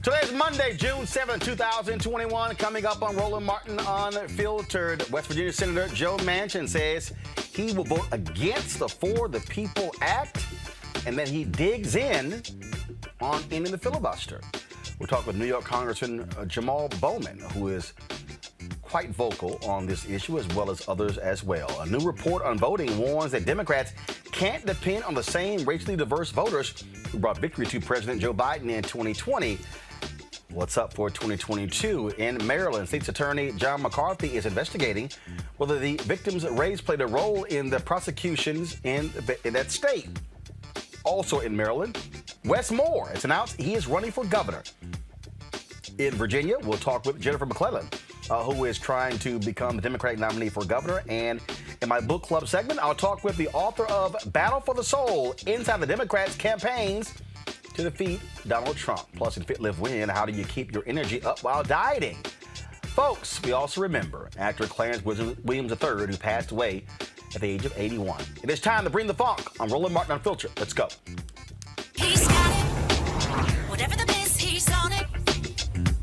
Today's Monday, June 7, 2021. Coming up on Roland Martin Unfiltered, West Virginia Senator Joe Manchin says he will vote against the For the People Act and that he digs in on ending the filibuster. We'll talk with New York Congressman Jamaal Bowman, who is quite vocal on this issue, as well as others as well. A new report on voting warns that Democrats can't depend on the same racially diverse voters who brought victory to President Joe Biden in 2020. What's up for 2022? In Maryland, State's Attorney John McCarthy is investigating whether the victims' race played a role in the prosecutions in that state. Also in Maryland, Wes Moore has announced he is running for governor. In Virginia, we'll talk with Jennifer McClellan, who is trying to become the Democratic nominee for governor. And in my book club segment, I'll talk with the author of Battle for the Soul, Inside the Democrats' Campaigns to Defeat Donald Trump. Plus, in Fit, Live, Win, how do you keep your energy up while dieting? Folks, we also remember actor Clarence Williams III, who passed away at the age of 81. It is time to bring the funk on Roland Martin Unfiltered. Let's go. He's got it. Whatever the biz, he's on it.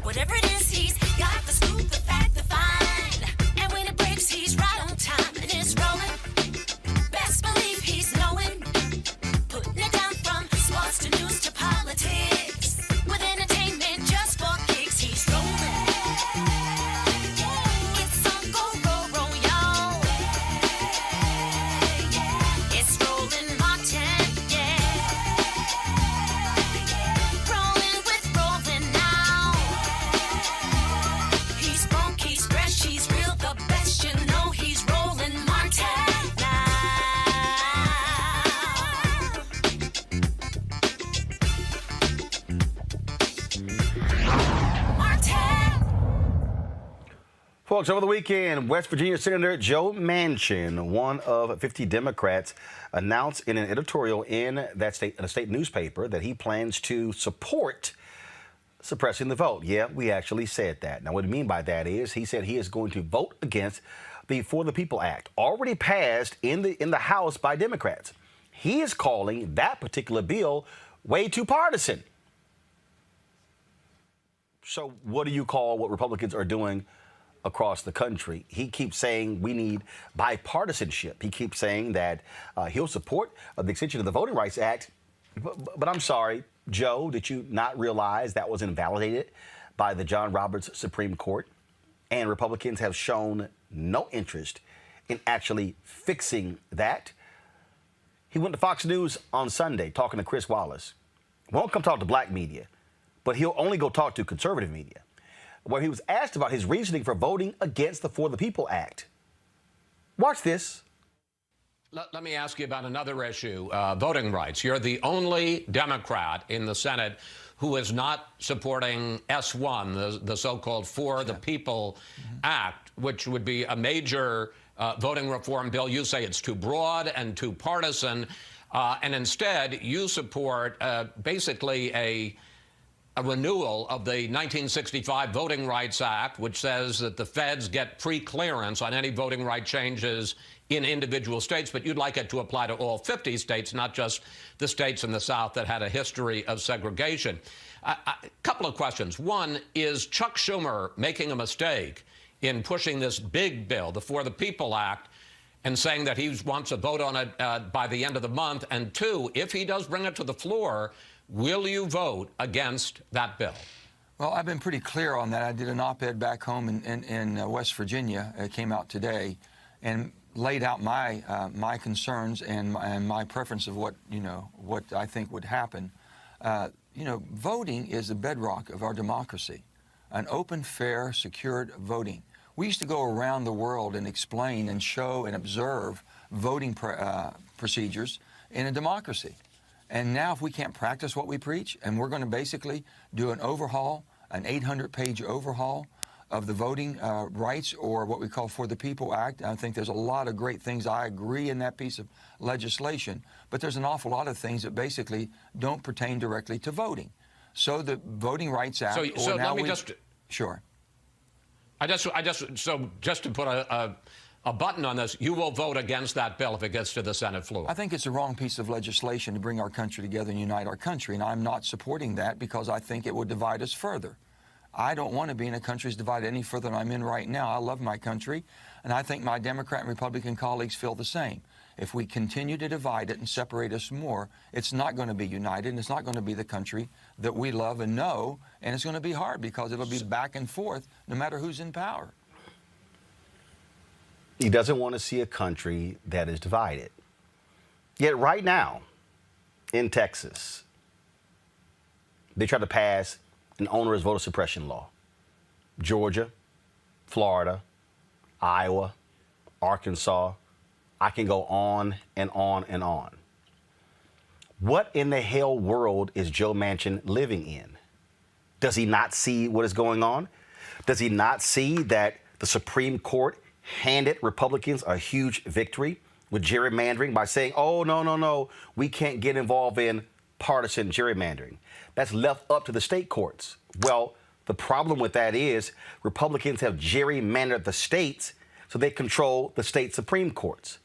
Whatever it is, he's got the scoop, the fact, the find. And when it breaks, he's right on time and it's rolling. Best believe he's knowing. Putting it down from sports to news to politics. With entertainment just for kicks, he's rolling. It's on go, y'all. It's Roland Martin, rolling with Roland now. He's funky, he's fresh, he's real, the best, you know he's Roland Martin now. Folks, over the weekend, West Virginia Senator Joe Manchin, one of 50 Democrats, announced in an editorial in a state newspaper that he plans to support suppressing the vote. Yeah, we actually said that. Now, what I mean by that is he said he is going to vote against the For the People Act, already passed in the House by Democrats. He is calling that particular bill way too partisan. So what do you call what Republicans are doing across the country? He keeps saying we need bipartisanship. He keeps saying that he'll support the extension of the Voting Rights Act. But I'm sorry, Joe, did you not realize that was invalidated by the John Roberts Supreme Court? And Republicans have shown no interest in actually fixing that. He went to Fox News on Sunday talking to Chris Wallace. Won't come talk to black media, but he'll only go talk to conservative media, where he was asked about his reasoning for voting against the For the People Act. Watch this. Let me ask you about another issue, voting rights. You're the only Democrat in the Senate who is not supporting S1, the so-called For the People Act, which would be a major voting reform bill. You say it's too broad and too partisan, and instead you support basically a renewal of the 1965 Voting Rights Act, which says that the feds get pre-clearance on any voting right changes in individual states, but you'd like it to apply to all 50 states, not just the states in the South that had a history of segregation. A couple of questions. One, is Chuck Schumer making a mistake in pushing this big bill, the For the People Act, and saying that he wants a vote on it by the end of the month? And two, if he does bring it to the floor, will you vote against that bill? Well, I've been pretty clear on that. I did an op-ed back home in West Virginia. It came out today, and laid out my concerns and my preference of what I think would happen. Voting is the bedrock of our democracy. An open, fair, secured voting. We used to go around the world and explain and show and observe voting procedures in a democracy. And now if we can't practice what we preach, and we're going to basically do an overhaul, an 800-page overhaul of the voting rights, or what we call For the People Act. I think there's a lot of great things. I agree in that piece of legislation, but there's an awful lot of things that basically don't pertain directly to voting. So the Voting Rights Act. So let me just. Sure. So just to put a button on this, you will vote against that bill if it gets to the Senate floor. I think it's the wrong piece of legislation to bring our country together and unite our country, and I'm not supporting that because I think it would divide us further. I don't want to be in a country that's divided any further than I'm in right now. I love my country, and I think my Democrat and Republican colleagues feel the same. If we continue to divide it and separate us more, it's not going to be united, and it's not going to be the country that we love and know, and it's going to be hard because it'll be back and forth no matter who's in power. He doesn't want to see a country that is divided. Yet right now in Texas, they tried to pass an onerous voter suppression law. Georgia, Florida, Iowa, Arkansas. I can go on and on and on. What in the hell world is Joe Manchin living in? Does he not see what is going on? Does he not see that the Supreme Court handed Republicans a huge victory with gerrymandering by saying, oh, no, we can't get involved in partisan gerrymandering? That's left up to the state courts. Well, the problem with that is Republicans have gerrymandered the states so they control the state Supreme Courts.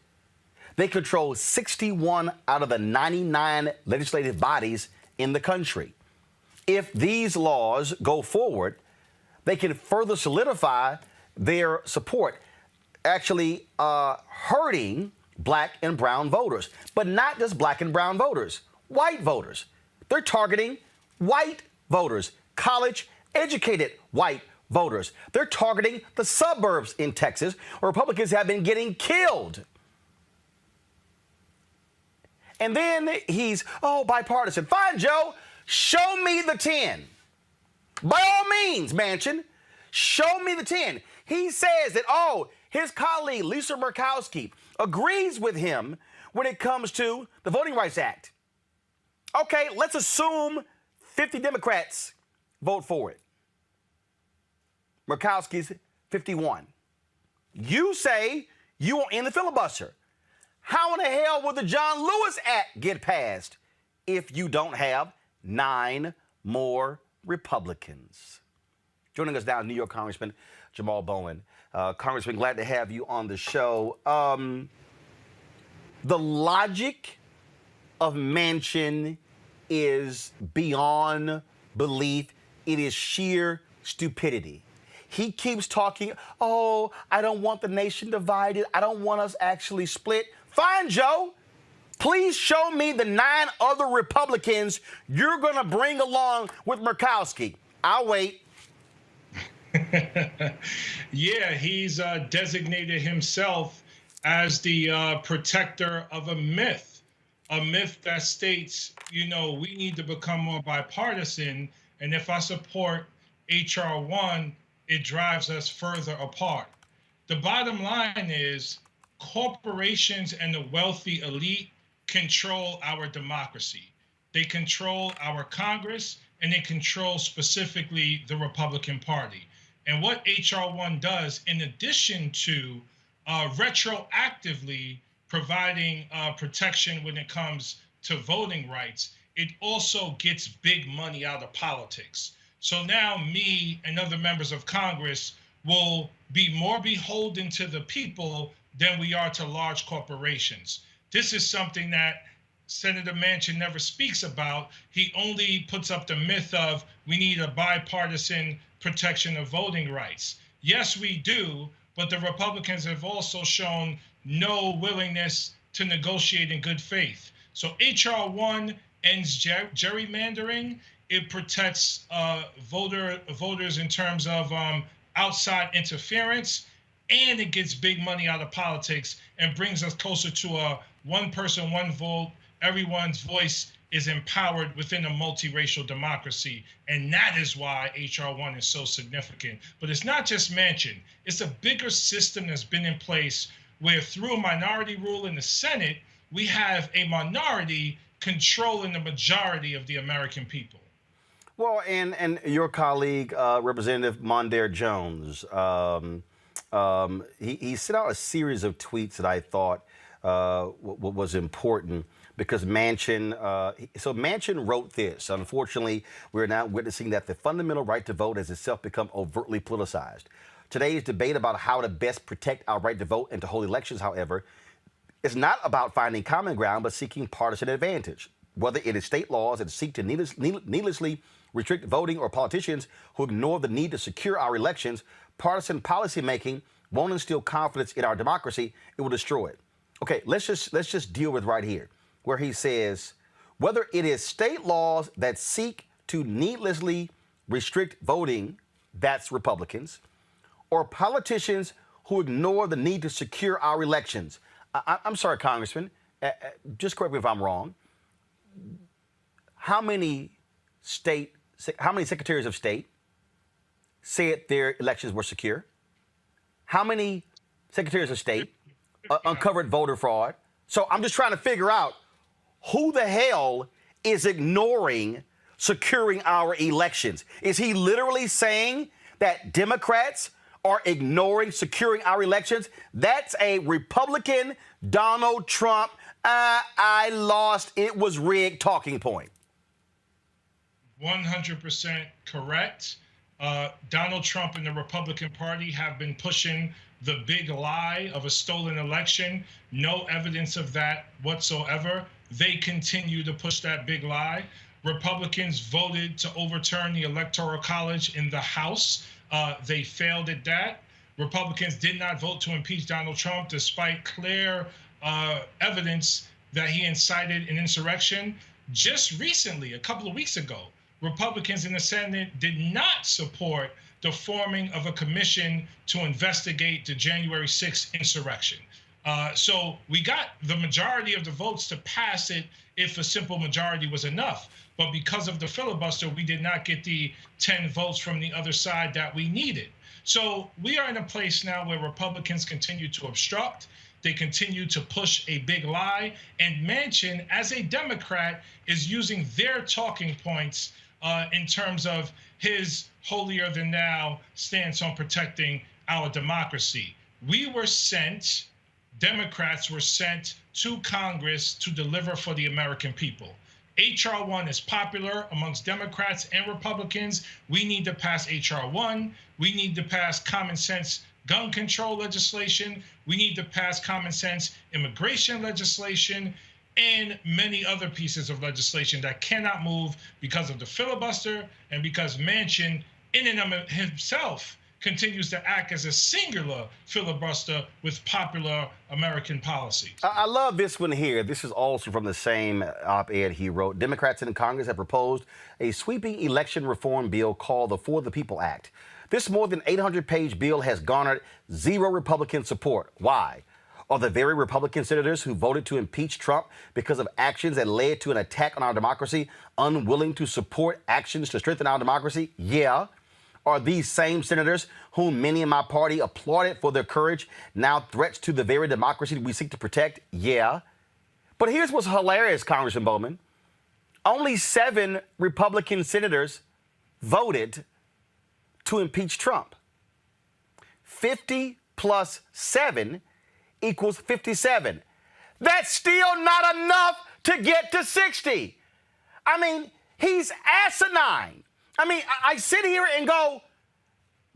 They control 61 out of the 99 legislative bodies in the country. If these laws go forward, they can further solidify their support, actually hurting black and brown voters. But not just black and brown voters, white voters. They're targeting white voters, college-educated white voters. They're targeting the suburbs in Texas where Republicans have been getting killed. And then he's, bipartisan. Fine, Joe, show me the 10. By all means, Manchin, show me the 10. He says that, his colleague, Lisa Murkowski, agrees with him when it comes to the Voting Rights Act. Okay, let's assume 50 Democrats vote for it. Murkowski's 51. You say you will end the filibuster. How in the hell will the John Lewis Act get passed if you don't have 9 more Republicans? Joining us now, New York Congressman Jamaal Bowman. Congressman, glad to have you on the show. The logic of Manchin is beyond belief. It is sheer stupidity. He keeps talking, I don't want the nation divided. I don't want us actually split. Fine, Joe. Please show me the 9 other Republicans you're going to bring along with Murkowski. I'll wait. Yeah, he's designated himself as the protector of a myth that states, we need to become more bipartisan. And if I support H.R. 1, it drives us further apart. The bottom line is corporations and the wealthy elite control our democracy. They control our Congress, and they control specifically the Republican Party. And what H.R. 1 does, in addition to retroactively providing protection when it comes to voting rights, it also gets big money out of politics. So now me and other members of Congress will be more beholden to the people than we are to large corporations. This is something that Senator Manchin never speaks about. He only puts up the myth of we need a bipartisan protection of voting rights. Yes, we do, but the Republicans have also shown no willingness to negotiate in good faith. So H.R. 1 ends gerrymandering. It protects voters in terms of outside interference, and it gets big money out of politics and brings us closer to a one person, one vote. Everyone's voice is empowered within a multiracial democracy. And that is why H.R. 1 is so significant. But it's not just Manchin. It's a bigger system that's been in place where through a minority rule in the Senate, we have a minority controlling the majority of the American people. Well, and your colleague, Representative Mondaire Jones, he sent out a series of tweets that I thought was important because Manchin, Manchin wrote this. Unfortunately, we're now witnessing that the fundamental right to vote has itself become overtly politicized. Today's debate about how to best protect our right to vote and to hold elections, however, is not about finding common ground, but seeking partisan advantage. Whether it is state laws that seek to needlessly restrict voting or politicians who ignore the need to secure our elections, partisan policymaking won't instill confidence in our democracy. It will destroy it. Okay, let's just deal with right here, where he says, whether it is state laws that seek to needlessly restrict voting, that's Republicans, or politicians who ignore the need to secure our elections. I'm sorry, Congressman, just correct me if I'm wrong. How many secretaries of state said their elections were secure? How many secretaries of state uncovered voter fraud? So I'm just trying to figure out who the hell is ignoring securing our elections. Is he literally saying that Democrats are ignoring securing our elections? That's a Republican Donald Trump, I lost, it was rigged talking point. 100% correct. Donald Trump and the Republican Party have been pushing the big lie of a stolen election. No evidence of that whatsoever. They continue to push that big lie. Republicans voted to overturn the Electoral College in the House. They failed at that. Republicans did not vote to impeach Donald Trump despite clear evidence that he incited an insurrection. Just recently, a couple of weeks ago, Republicans in the Senate did not support the forming of a commission to investigate the January 6th insurrection. So we got the majority of the votes to pass it if a simple majority was enough. But because of the filibuster, we did not get the 10 votes from the other side that we needed. So we are in a place now where Republicans continue to obstruct. They continue to push a big lie. And Manchin, as a Democrat, is using their talking points in terms of his holier-than-thou stance on protecting our democracy. We were sent, Democrats were sent to Congress to deliver for the American people. H.R. 1 is popular amongst Democrats and Republicans. We need to pass H.R. 1. We need to pass common sense gun control legislation. We need to pass common sense immigration legislation and many other pieces of legislation that cannot move because of the filibuster and because Manchin, in and of himself, continues to act as a singular filibuster with popular American policies. I love this one here. This is also from the same op-ed he wrote. Democrats in Congress have proposed a sweeping election reform bill called the For the People Act. This more than 800-page bill has garnered zero Republican support. Why? Are the very Republican senators who voted to impeach Trump because of actions that led to an attack on our democracy unwilling to support actions to strengthen our democracy? Yeah. Are these same senators whom many in my party applauded for their courage now threats to the very democracy we seek to protect? Yeah. But here's what's hilarious, Congressman Bowman. Only 7 Republican senators voted to impeach Trump. 50 plus 7 equals 57. That's still not enough to get to 60. I mean, he's asinine. I mean, I sit here and go,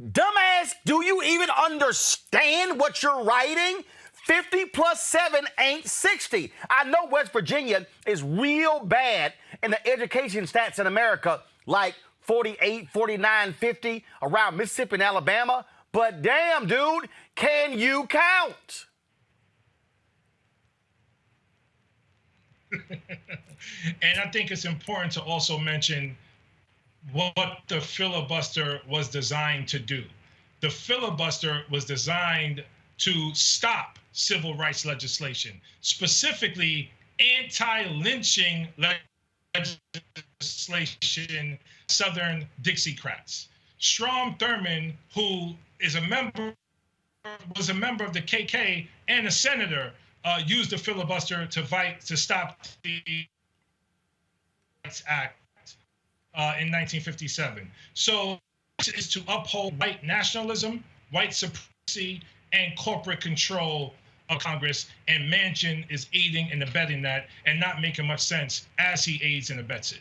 dumbass, do you even understand what you're writing? 50 plus 7 ain't 60. I know West Virginia is real bad in the education stats in America, like 48, 49, 50 around Mississippi and Alabama. But damn, dude, can you count? And I think it's important to also mention what the filibuster was designed to do. The filibuster was designed to stop civil rights legislation, specifically anti-lynching legislation, Southern Dixiecrats. Strom Thurmond, who was a member of the KK and a senator, used the filibuster to stop the Rights Act in 1957. So this is to uphold white nationalism, white supremacy, and corporate control of Congress. And Manchin is aiding and abetting that and not making much sense as he aids and abets it.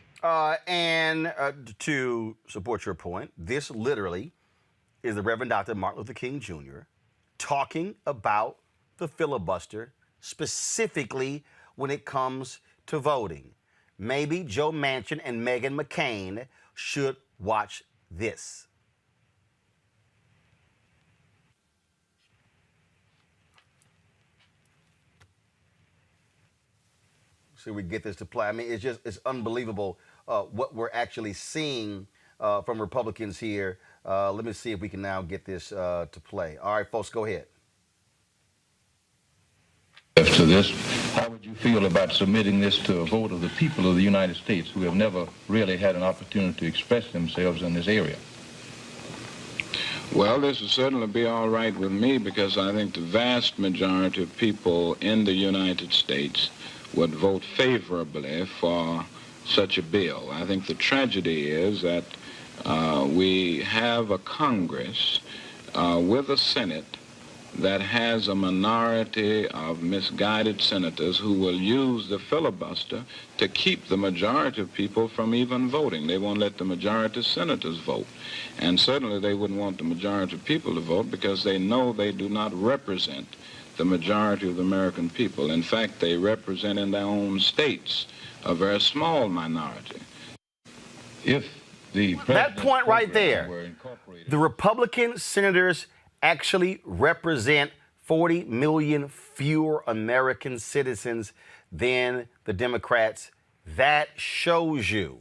And to support your point, this literally is the Reverend Dr. Martin Luther King Jr. talking about the filibuster, specifically when it comes to voting. Maybe Joe Manchin and Meghan McCain should watch this. So we get this to play. I mean, it's unbelievable what we're actually seeing from Republicans here. Let me see if we can now get this to play. All right, folks, go ahead. To this, how would you feel about submitting this to a vote of the people of the United States who have never really had an opportunity to express themselves in this area? Well, this would certainly be all right with me, because I think the vast majority of people in the United States would vote favorably for such a bill. I think the tragedy is that we have a Congress with a Senate that has a minority of misguided senators who will use the filibuster to keep the majority of people from even voting. They won't let the majority of senators vote. And certainly they wouldn't want the majority of people to vote, because they know they do not represent the majority of the American people. In fact, they represent in their own states a very small minority. If the That point right there, the Republican senators actually represent 40 million fewer American citizens than the Democrats. That shows you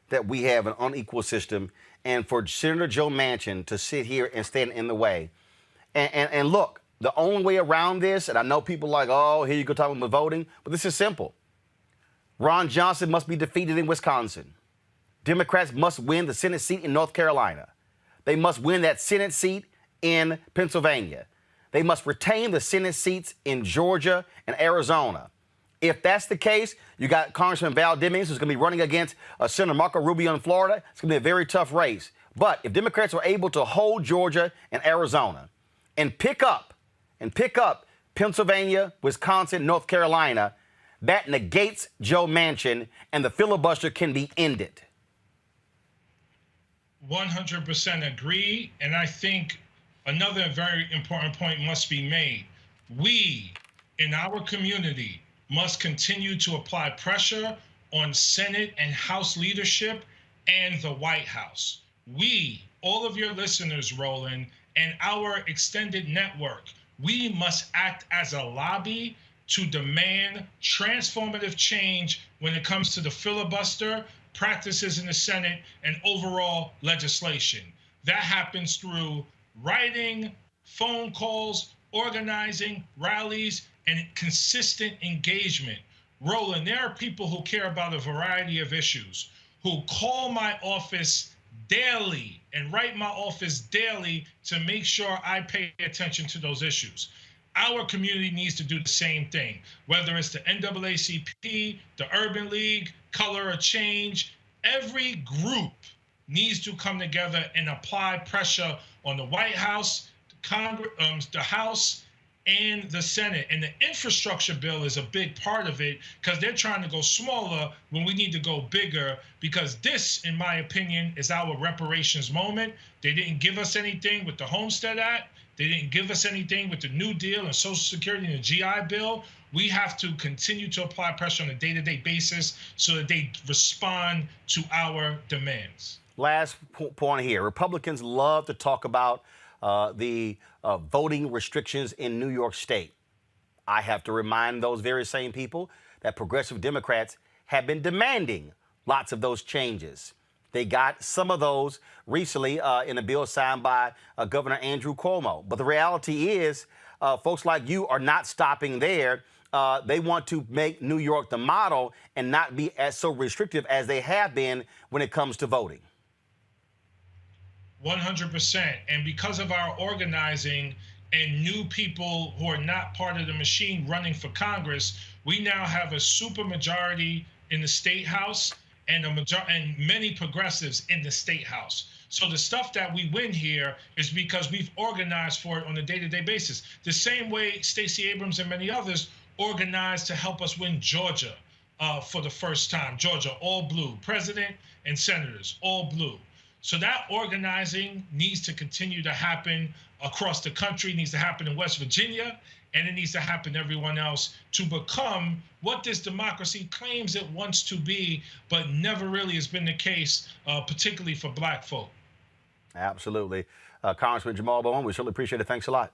that we have an unequal system. And for Senator Joe Manchin to sit here and stand in the way. And look, the only way around this, and I know people are like, oh, here you go talking about voting, but this is simple. Ron Johnson must be defeated in Wisconsin. Democrats must win the Senate seat in North Carolina. They must win that Senate seat in Pennsylvania. They must retain the Senate seats in Georgia and Arizona. If that's the case, you got Congressman Val Demings, who's going to be running against Senator Marco Rubio in Florida. It's going to be a very tough race. But if Democrats are able to hold Georgia and Arizona and pick up Pennsylvania, Wisconsin, North Carolina, that negates Joe Manchin, and the filibuster can be ended. 100% agree. And I think another very important point must be made. We, in our community, must continue to apply pressure on Senate and House leadership and the White House. We, all of your listeners, Roland, and our extended network, we must act as a lobby to demand transformative change when it comes to the filibuster, practices in the Senate, and overall legislation. That happens through writing, phone calls, organizing, rallies, and consistent engagement. Roland, there are people who care about a variety of issues, who call my office daily and write my office daily to make sure I pay attention to those issues. Our community needs to do the same thing, whether it's the NAACP, the Urban League, Color of Change. Every group needs to come together and apply pressure on the White House, the House, and the Senate. And the infrastructure bill is a big part of it, because they're trying to go smaller when we need to go bigger, because this, in my opinion, is our reparations moment. They didn't give us anything with the Homestead Act. They didn't give us anything with the New Deal and Social Security and the GI Bill. We have to continue to apply pressure on a day-to-day basis so that they respond to our demands. Last point here. Republicans love to talk about the voting restrictions in New York State. I have to remind those very same people that progressive Democrats have been demanding lots of those changes. They got some of those recently in a bill signed by Governor Andrew Cuomo. But the reality is, folks like you are not stopping there. They want to make New York the model and not be as so restrictive as they have been when it comes to voting. 100%. And because of our organizing and new people who are not part of the machine running for Congress, we now have a supermajority in the State House and many progressives in the State House. So the stuff that we win here is because we've organized for it on a day-to-day basis. The same way Stacey Abrams and many others organized to help us win Georgia for the first time. Georgia, all blue. President and senators, all blue. So that organizing needs to continue to happen across the country, needs to happen in West Virginia, and it needs to happen everywhere else to become what this democracy claims it wants to be, but never really has been the case, particularly for black folk. Absolutely. Congressman Jamaal Bowman, we certainly appreciate it. Thanks a lot.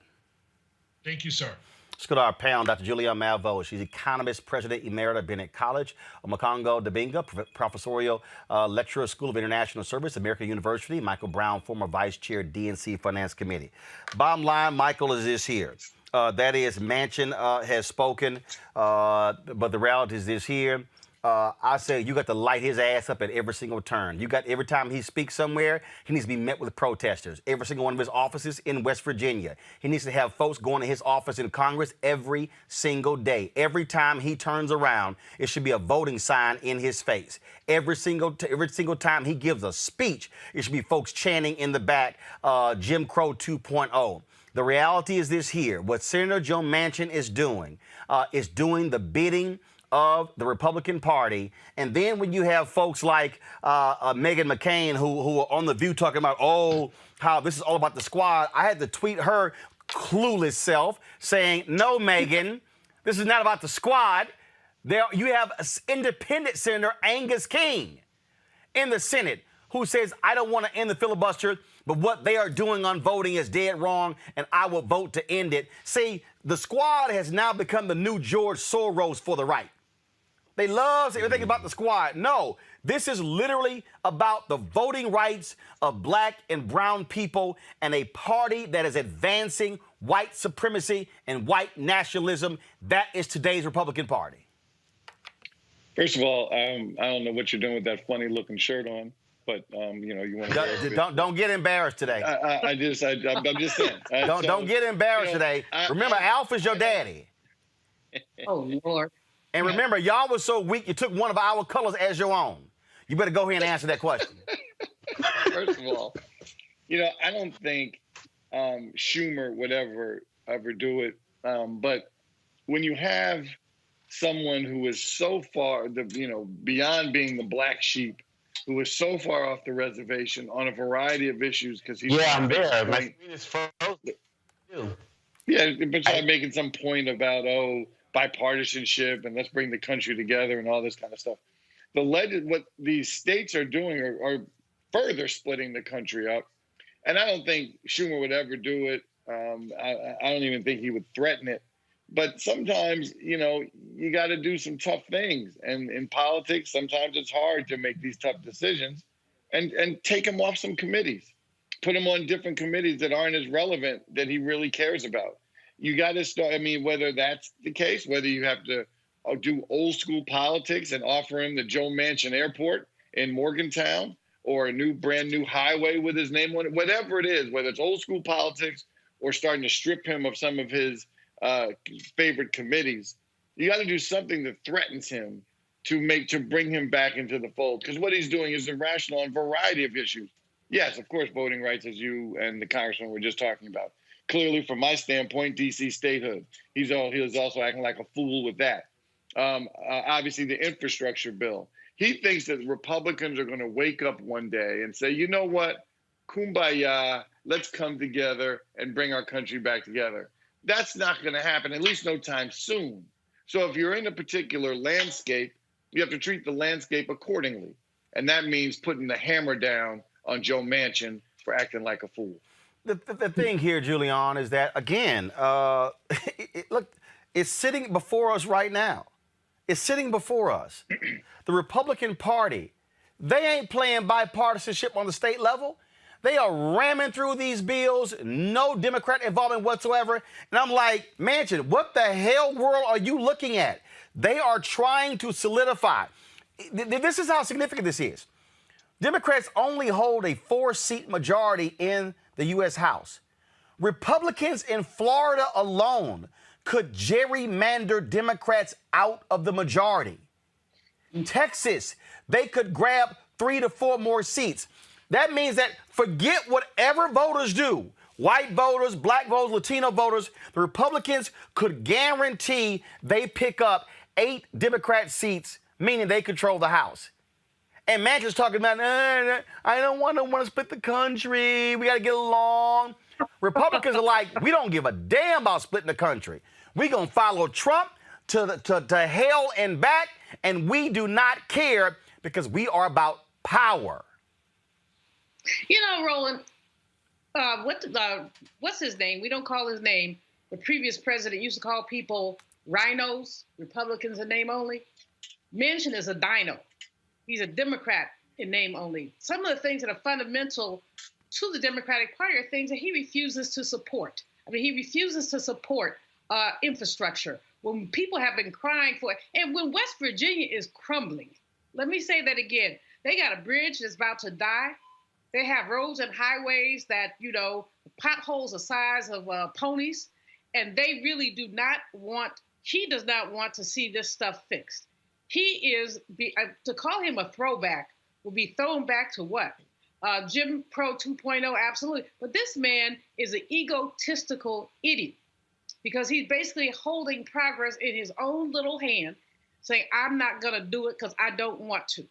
Thank you, sir. Let's go to our panel, Dr. Julia Malveaux. She's economist, president emerita at Bennett College. Omokongo Dibinga, professorial lecturer, School of International Service, American University. Michael Brown, former vice chair, DNC Finance Committee. Bottom line, Michael, is this here. That is, Manchin has spoken, but the reality is this here. I say you got to light his ass up at every single turn. You got every time he speaks somewhere, he needs to be met with protesters. Every single one of his offices in West Virginia. He needs to have folks going to his office in Congress every single day. Every time he turns around, it should be a voting sign in his face. Every single time he gives a speech, it should be folks chanting in the back, Jim Crow 2.0. The reality is this here. What Senator Joe Manchin is doing the bidding of the Republican Party. And then when you have folks like Meghan McCain who are on The View talking about, oh, how this is all about the squad, I had to tweet her clueless self saying, no, Meghan, this is not about the squad. You have independent Senator Angus King in the Senate who says, I don't want to end the filibuster, but what they are doing on voting is dead wrong, and I will vote to end it. See, the squad has now become the new George Soros for the right. They love everything about the squad. No, this is literally about the voting rights of black and brown people and a party that is advancing white supremacy and white nationalism. That is today's Republican Party. First of all, I don't know what you're doing with that funny-looking shirt on, but you want to don't get embarrassed today. I'm just saying. Don't get embarrassed today. Remember, Alf is your daddy. Oh Lord. And remember, y'all was so weak, you took one of our colors as your own. You better go ahead and answer that question. First of all, I don't think Schumer would ever do it. But when you have someone who is so far, beyond being the black sheep, who is so far off the reservation on a variety of issues, because he's I'm there. My screen is frozen. Yeah, but making some point about bipartisanship and let's bring the country together and all this kind of stuff. What these states are doing are further splitting the country up. And I don't think Schumer would ever do it. I don't even think he would threaten it. But sometimes, you got to do some tough things. And in politics, sometimes it's hard to make these tough decisions and take him off some committees, put him on different committees that aren't as relevant that he really cares about. You got to start, whether that's the case, whether you have to do old school politics and offer him the Joe Manchin Airport in Morgantown or a brand new highway with his name on it, whatever it is, whether it's old school politics or starting to strip him of some of his favorite committees, you got to do something that threatens him to bring him back into the fold. Because what he's doing is irrational on a variety of issues. Yes, of course, voting rights, as you and the congressman were just talking about. Clearly, from my standpoint, D.C. statehood. He was also acting like a fool with that. Obviously, the infrastructure bill. He thinks that Republicans are going to wake up one day and say, you know what, kumbaya, let's come together and bring our country back together. That's not going to happen, at least no time soon. So if you're in a particular landscape, you have to treat the landscape accordingly. And that means putting the hammer down on Joe Manchin for acting like a fool. The thing here, Julian, is that, again, look, it's sitting before us right now. It's sitting before us. The Republican Party, they ain't playing bipartisanship on the state level. They are ramming through these bills, no Democrat involvement whatsoever. And I'm like, Manchin, what the hell world are you looking at? They are trying to solidify. This is how significant this is. Democrats only hold a 4-seat majority in the U.S. House. Republicans in Florida alone could gerrymander Democrats out of the majority. Texas, they could grab 3 to 4 more seats. That means that forget whatever voters do, white voters, black voters, Latino voters, the Republicans could guarantee they pick up 8 Democrat seats, meaning they control the House. And Manchin's talking about, I don't want to split the country. We got to get along. Republicans are like, we don't give a damn about splitting the country. We're going to follow Trump to hell and back, and we do not care because we are about power. You know, Roland, what's his name? We don't call his name. The previous president used to call people rhinos, Republicans in name only. Manchin is a dino. He's a Democrat in name only. Some of the things that are fundamental to the Democratic Party are things that he refuses to support. I mean, he refuses to support infrastructure when people have been crying for it. And when West Virginia is crumbling, let me say that again. They got a bridge that's about to die. They have roads and highways that, you know, potholes the size of ponies. And they really do not want, he does not want to see this stuff fixed. He is, to call him a throwback will be thrown back to what? Jim Crow 2.0, absolutely. But this man is an egotistical idiot because he's basically holding progress in his own little hand, saying, I'm not going to do it because I don't want to.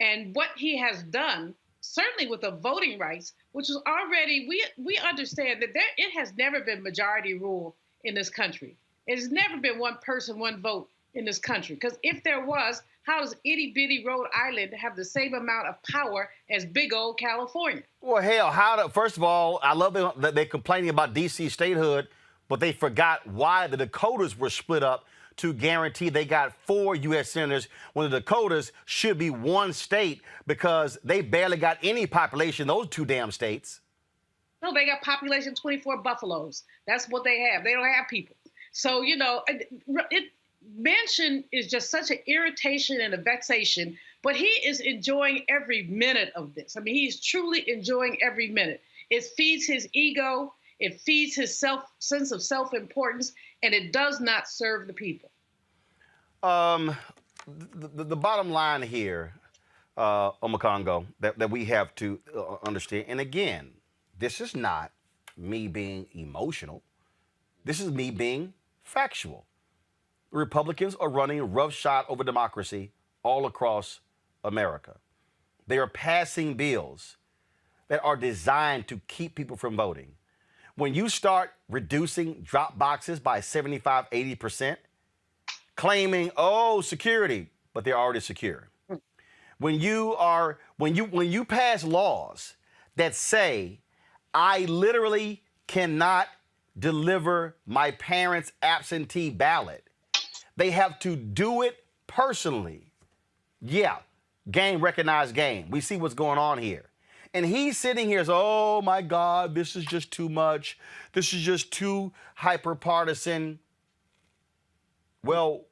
And what he has done, certainly with the voting rights, which is already, we understand that it has never been majority rule in this country. It has never been one person, one vote in this country. Because if there was, how does itty bitty Rhode Island have the same amount of power as big old California? Well, hell, first of all, I love that they're complaining about D.C. statehood, but they forgot why the Dakotas were split up to guarantee they got 4 U.S. senators when the Dakotas should be one state because they barely got any population, those 2 damn states. No, they got population 24 buffaloes. That's what they have. They don't have people. So, you know, Manchin is just such an irritation and a vexation, but he is enjoying every minute of this. I mean, he's truly enjoying every minute. It feeds his ego. It feeds his sense of self-importance, and it does not serve the people. The bottom line here, Omakongo, that we have to understand, and again, this is not me being emotional. This is me being factual. The Republicans are running roughshod over democracy all across America. They are passing bills that are designed to keep people from voting. When you start reducing drop boxes by 75, 80%, claiming, oh, security, but they're already secure. When you pass laws that say, I literally cannot deliver my parents' absentee ballot, they have to do it personally. Yeah, game recognized game. We see what's going on here. And he's sitting here saying, oh my God, this is just too much. This is just too hyper-partisan. Well,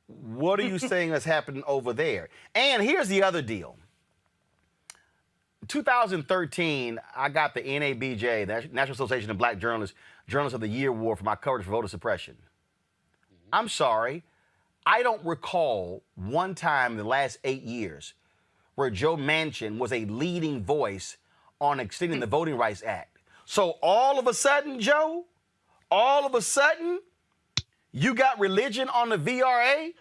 what are you saying is happening over there? And here's the other deal. In 2013, I got the NABJ, the National Association of Black Journalists of the Year Award for my coverage for voter suppression. I'm sorry, I don't recall one time in the last 8 years where Joe Manchin was a leading voice on extending the Voting Rights Act. So all of a sudden, Joe, you got religion on the VRA?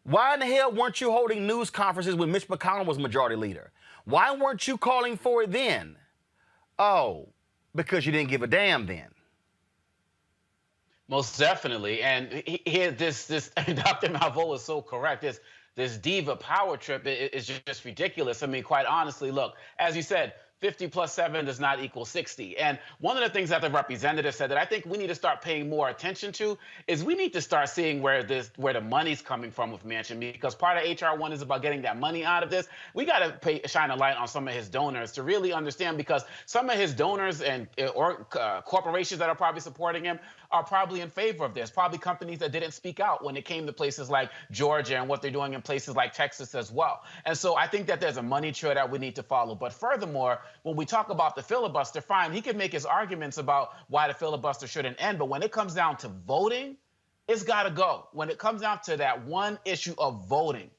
Why in the hell weren't you holding news conferences when Mitch McConnell was majority leader? Why weren't you calling for it then? Oh, because you didn't give a damn then. Most definitely. And here, this Dr. Malvo is so correct. This diva power trip is just ridiculous. I mean, quite honestly, look, as you said, 50 plus 7 does not equal 60. And one of the things that the representative said that I think we need to start paying more attention to is we need to start seeing where the money's coming from with Manchin, because part of HR 1 is about getting that money out of this. We got to shine a light on some of his donors to really understand, because some of his donors and corporations that are probably supporting him are probably in favor of this, probably companies that didn't speak out when it came to places like Georgia and what they're doing in places like Texas as well. And so I think that there's a money trail that we need to follow. But furthermore, when we talk about the filibuster, fine, he can make his arguments about why the filibuster shouldn't end. But when it comes down to voting, it's got to go. When it comes down to that one issue of voting,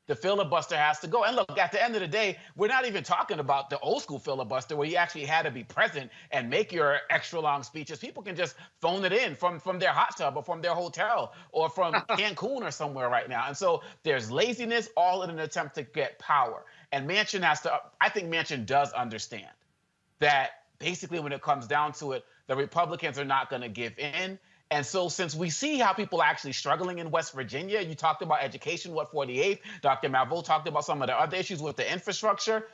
the filibuster has to go. And look, at the end of the day, we're not even talking about the old school filibuster where you actually had to be present and make your extra long speeches. People can just phone it in from their hot tub or from their hotel or from Cancun or somewhere right now. And so there's laziness all in an attempt to get power. And Manchin has to, I think Manchin does understand that basically when it comes down to it, the Republicans are not going to give in. And so since we see how people are actually struggling in West Virginia, you talked about education, what, 48th, Dr. Malveaux talked about some of the other issues with the infrastructure.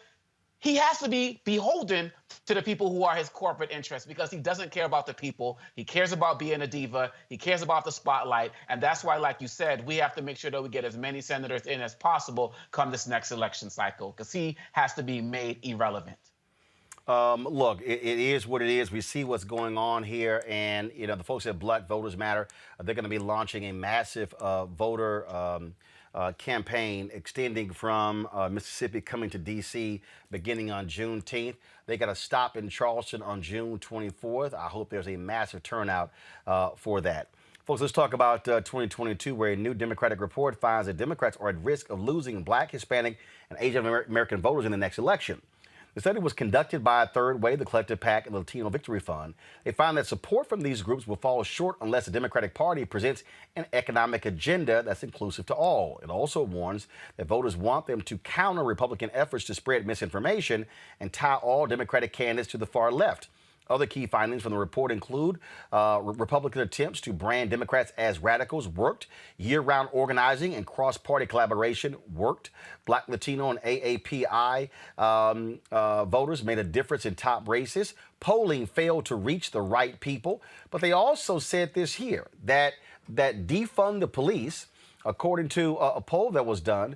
He has to be beholden to the people who are his corporate interests because he doesn't care about the people. He cares about being a diva. He cares about the spotlight. And that's why, like you said, we have to make sure that we get as many senators in as possible come this next election cycle because he has to be made irrelevant. Look, it is what it is. We see what's going on here, and you know the folks at Black Voters Matter. They're going to be launching a massive voter campaign extending from Mississippi, coming to D.C. beginning on Juneteenth. They got to stop in Charleston on June 24th. I hope there's a massive turnout for that. Folks, let's talk about 2022, where a new Democratic report finds that Democrats are at risk of losing Black, Hispanic, and Asian American voters in the next election. The study was conducted by Third Way, the Collective PAC, and the Latino Victory Fund. They found that support from these groups will fall short unless the Democratic Party presents an economic agenda that's inclusive to all. It also warns that voters want them to counter Republican efforts to spread misinformation and tie all Democratic candidates to the far left. Other key findings from the report include Republican attempts to brand Democrats as radicals worked. Year-round organizing and cross-party collaboration worked. Black, Latino, and AAPI voters made a difference in top races. Polling failed to reach the right people. But they also said this here, that defund the police, according to a poll that was done,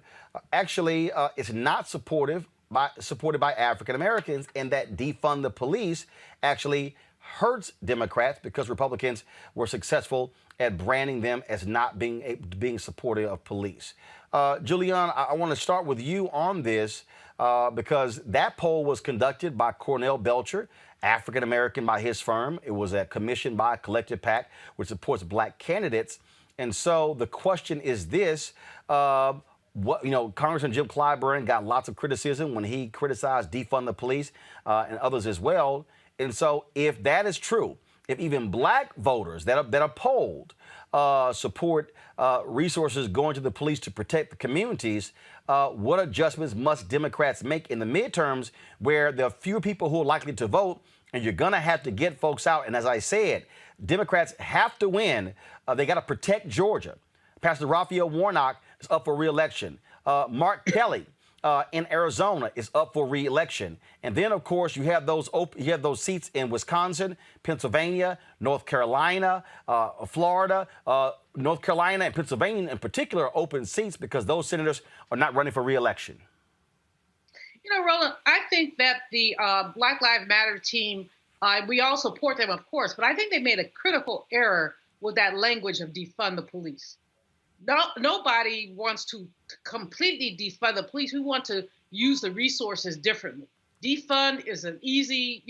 actually is not supported by African Americans, and that defund the police actually hurts Democrats because Republicans were successful at branding them as not being supportive of police. Julian, I want to start with you on this because that poll was conducted by Cornell Belcher, African American by his firm. It was commissioned by Collective PAC, which supports Black candidates. And so the question is this. Congressman Jim Clyburn got lots of criticism when he criticized defund the police and others as well. And so if that is true, if even Black voters that are polled support resources going to the police to protect the communities, what adjustments must Democrats make in the midterms where there are fewer people who are likely to vote and you're going to have to get folks out? And as I said, Democrats have to win. They got to protect Georgia. Pastor Raphael Warnock is up for re-election. Mark Kelly in Arizona is up for re-election. And then, of course, you have those seats in Wisconsin, Pennsylvania, North Carolina, Florida. North Carolina and Pennsylvania in particular are open seats because those senators are not running for re-election. You know, Roland, I think that the Black Lives Matter team, we all support them, of course, but I think they made a critical error with that language of defund the police. Nobody wants to completely defund the police. We want to use the resources differently. Defund is an easy,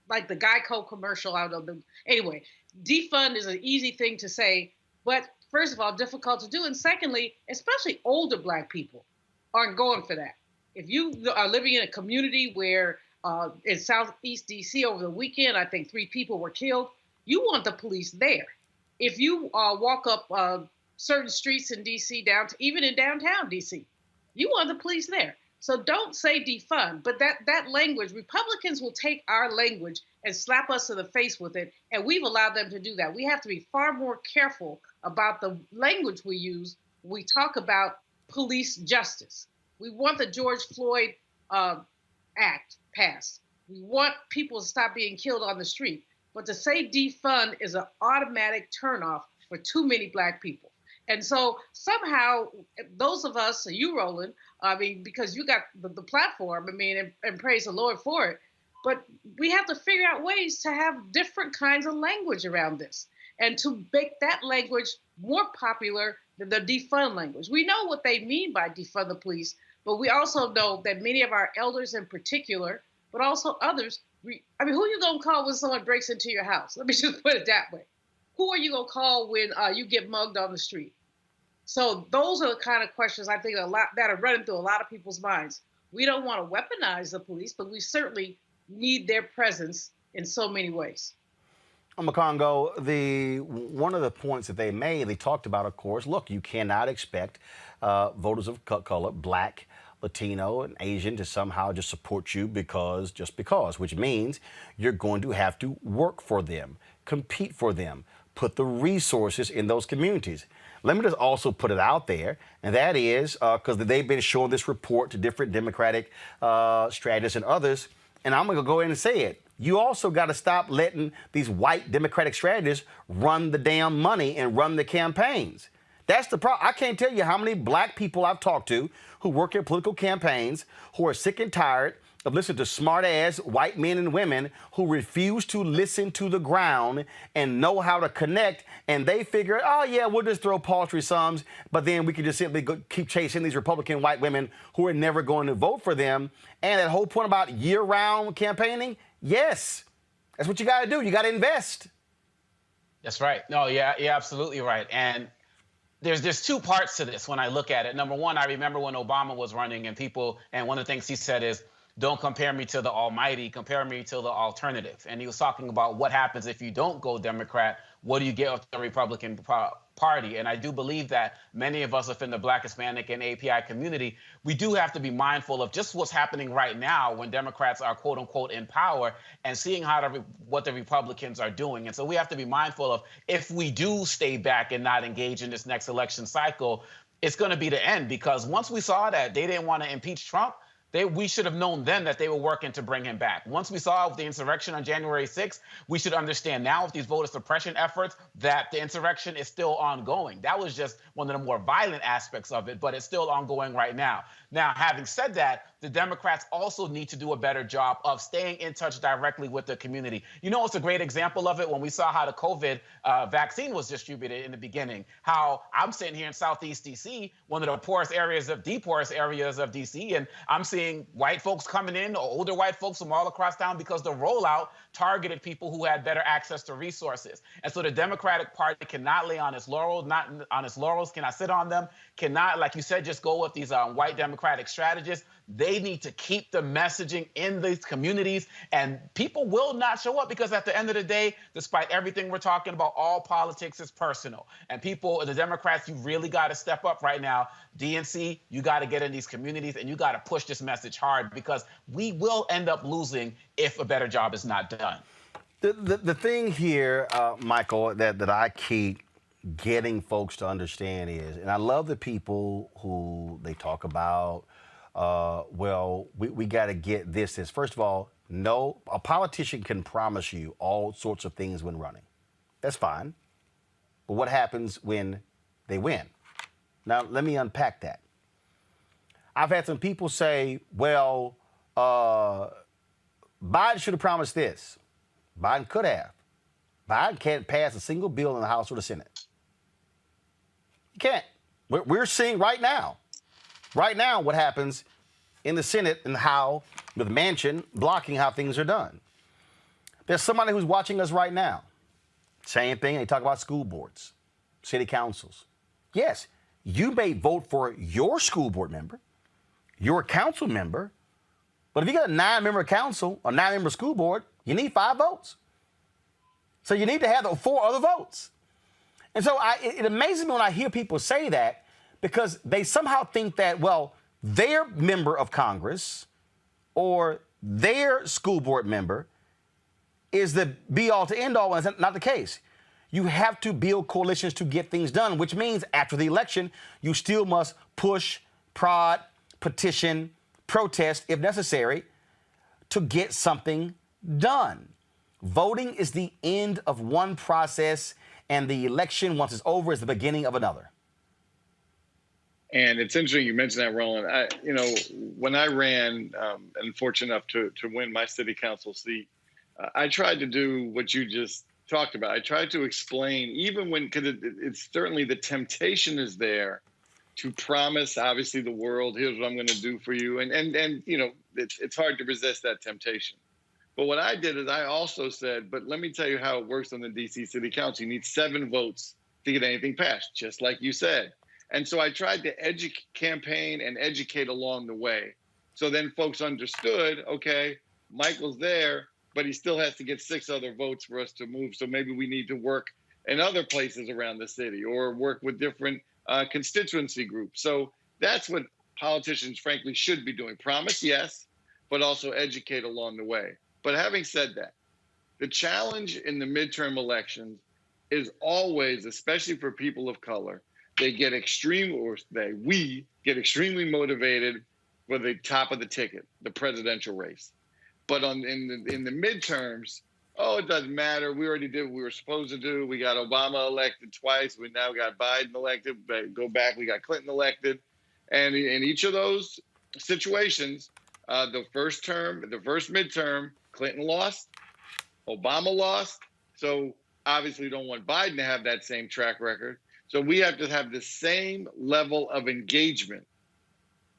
like the Geico commercial out of the. Anyway, defund is an easy thing to say, but first of all, difficult to do. And secondly, especially older Black people aren't going for that. If you are living in a community where in Southeast DC over the weekend, I think 3 people were killed, you want the police there. If you walk up certain streets in D.C., even in downtown D.C., you want the police there. So don't say defund, but that language, Republicans will take our language and slap us in the face with it, and we've allowed them to do that. We have to be far more careful about the language we use when we talk about police justice. We want the George Floyd Act passed. We want people to stop being killed on the street. But to say defund is an automatic turnoff for too many Black people. And so somehow those of us, you, Roland, because you got the platform, and praise the Lord for it, but we have to figure out ways to have different kinds of language around this and to make that language more popular than the defund language. We know what they mean by defund the police, but we also know that many of our elders in particular, but also others, who are you going to call when someone breaks into your house? Let me just put it that way. Who are you going to call when you get mugged on the street? So those are the kind of questions I think that are running through a lot of people's minds. We don't want to weaponize the police, but we certainly need their presence in so many ways. Macongo, one of the points that they talked about, of course, look, you cannot expect voters of color, Black, Latino, and Asian to somehow just support you just because, which means you're going to have to work for them, compete for them, put the resources in those communities. Let me just also put it out there, and that is because they've been showing this report to different Democratic strategists and others, and I'm going to go ahead and say it. You also got to stop letting these white Democratic strategists run the damn money and run the campaigns. That's the problem. I can't tell you how many black people I've talked to who work in political campaigns who are sick and tired of listening to smart-ass white men and women who refuse to listen to the ground and know how to connect, and they figure, oh, yeah, we'll just throw paltry sums, but then we can just simply keep chasing these Republican white women who are never going to vote for them. And that whole point about year-round campaigning, yes, that's what you got to do. You got to invest. That's right. No, yeah, you're absolutely right. And there's two parts to this when I look at it. Number one, I remember when Obama was running and one of the things he said is, don't compare me to the almighty, compare me to the alternative. And he was talking about what happens if you don't go Democrat, what do you get with the Republican Party? And I do believe that many of us within the Black, Hispanic, and API community, we do have to be mindful of just what's happening right now when Democrats are quote unquote in power and seeing what the Republicans are doing. And so we have to be mindful of if we do stay back and not engage in this next election cycle, it's going to be the end, because once we saw that they didn't want to impeach Trump, we should have known then that they were working to bring him back. Once we saw the insurrection on January 6th, we should understand now with these voter suppression efforts that the insurrection is still ongoing. That was just one of the more violent aspects of it, but it's still ongoing right now. Now, having said that, the Democrats also need to do a better job of staying in touch directly with the community. You know, it's a great example of it when we saw how the COVID vaccine was distributed in the beginning, how I'm sitting here in Southeast D.C., one of the poorest areas of D.C., and I'm seeing white folks coming in, or older white folks from all across town, because the rollout targeted people who had better access to resources. And so the Democratic Party cannot lay on its laurels, cannot sit on them, cannot, like you said, just go with these white Democratic strategists. They need to keep the messaging in these communities, and people will not show up, because at the end of the day, despite everything we're talking about, all politics is personal. And the Democrats, you really got to step up right now. DNC, you got to get in these communities and you got to push this message hard, because we will end up losing if a better job is not done. The thing here, Michael, that I keep getting folks to understand is, and I love the people who they talk about, we got to get this. First of all, no, a politician can promise you all sorts of things when running. That's fine. But what happens when they win? Now, let me unpack that. I've had some people say, Biden should have promised this. Biden could have. Biden can't pass a single bill in the House or the Senate. He can't. We're seeing right now what happens in the Senate and how, with Manchin blocking how things are done. There's somebody who's watching us right now. Same thing, they talk about school boards, city councils. Yes, you may vote for your school board member, your council member, but if you got a 9-member council or 9-member school board, you need 5 votes. So you need to have the 4 other votes. And so it amazes me when I hear people say that, because they somehow think that, their member of Congress or their school board member is the be-all to end-all, and that's not the case. You have to build coalitions to get things done, which means after the election, you still must push, prod, petition, protest, if necessary, to get something done. Voting is the end of one process, and the election, once it's over, is the beginning of another. And it's interesting you mentioned that, Roland. When I ran and fortunate enough to win my city council seat, I tried to do what you just talked about. I tried to explain, even when, because it's certainly the temptation is there to promise, obviously, the world, here's what I'm going to do for you. And it's hard to resist that temptation. But what I did is I also said, but let me tell you how it works on the D.C. City Council. You need 7 votes to get anything passed, just like you said. And so I tried to campaign and educate along the way. So then folks understood, okay, Michael's there, but he still has to get 6 other votes for us to move. So maybe we need to work in other places around the city or work with different constituency groups. So that's what politicians, frankly, should be doing. Promise, yes, but also educate along the way. But having said that, the challenge in the midterm elections is always, especially for people of color, we get extremely motivated for the top of the ticket, the presidential race. But in the midterms, oh, it doesn't matter. We already did what we were supposed to do. We got Obama elected twice. We now got Biden elected. Go back, we got Clinton elected. And in each of those situations, the first midterm, Clinton lost, Obama lost. So obviously we don't want Biden to have that same track record. So we have to have the same level of engagement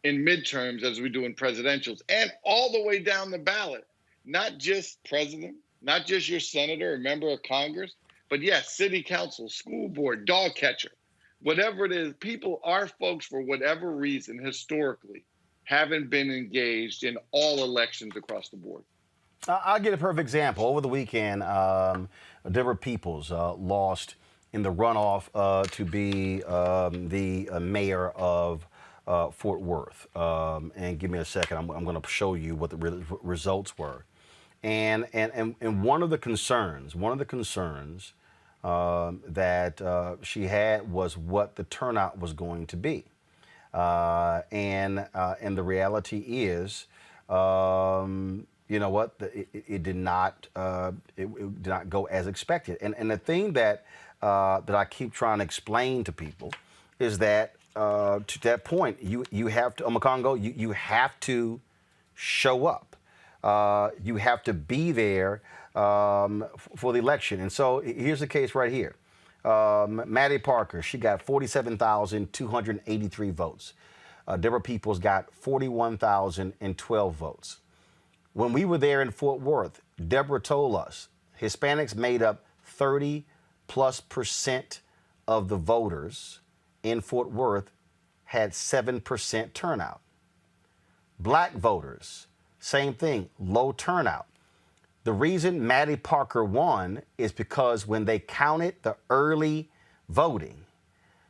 in midterms as we do in presidentials, and all the way down the ballot, not just president, not just your senator or member of Congress, but yes, city council, school board, dog catcher, whatever it is. Our folks, for whatever reason, historically, haven't been engaged in all elections across the board. I'll get a perfect example. Over the weekend, Deborah Peoples lost in the runoff to be the mayor of Fort Worth. And give me a second. I'm going to show you what the results were. And one of the concerns that she had was what the turnout was going to be. And the reality is, you know what? It did not go as expected. And the thing that I keep trying to explain to people is that to that point, you have to, Omakongo, you have to show up. You have to be there for the election. And so here's the case right here. Maddie Parker, she got 47,283 votes. Deborah Peoples got 41,012 votes. When we were there in Fort Worth, Deborah told us Hispanics made up 30+% of the voters in Fort Worth had 7% turnout. Black voters, same thing, low turnout. The reason Maddie Parker won is because when they counted the early voting,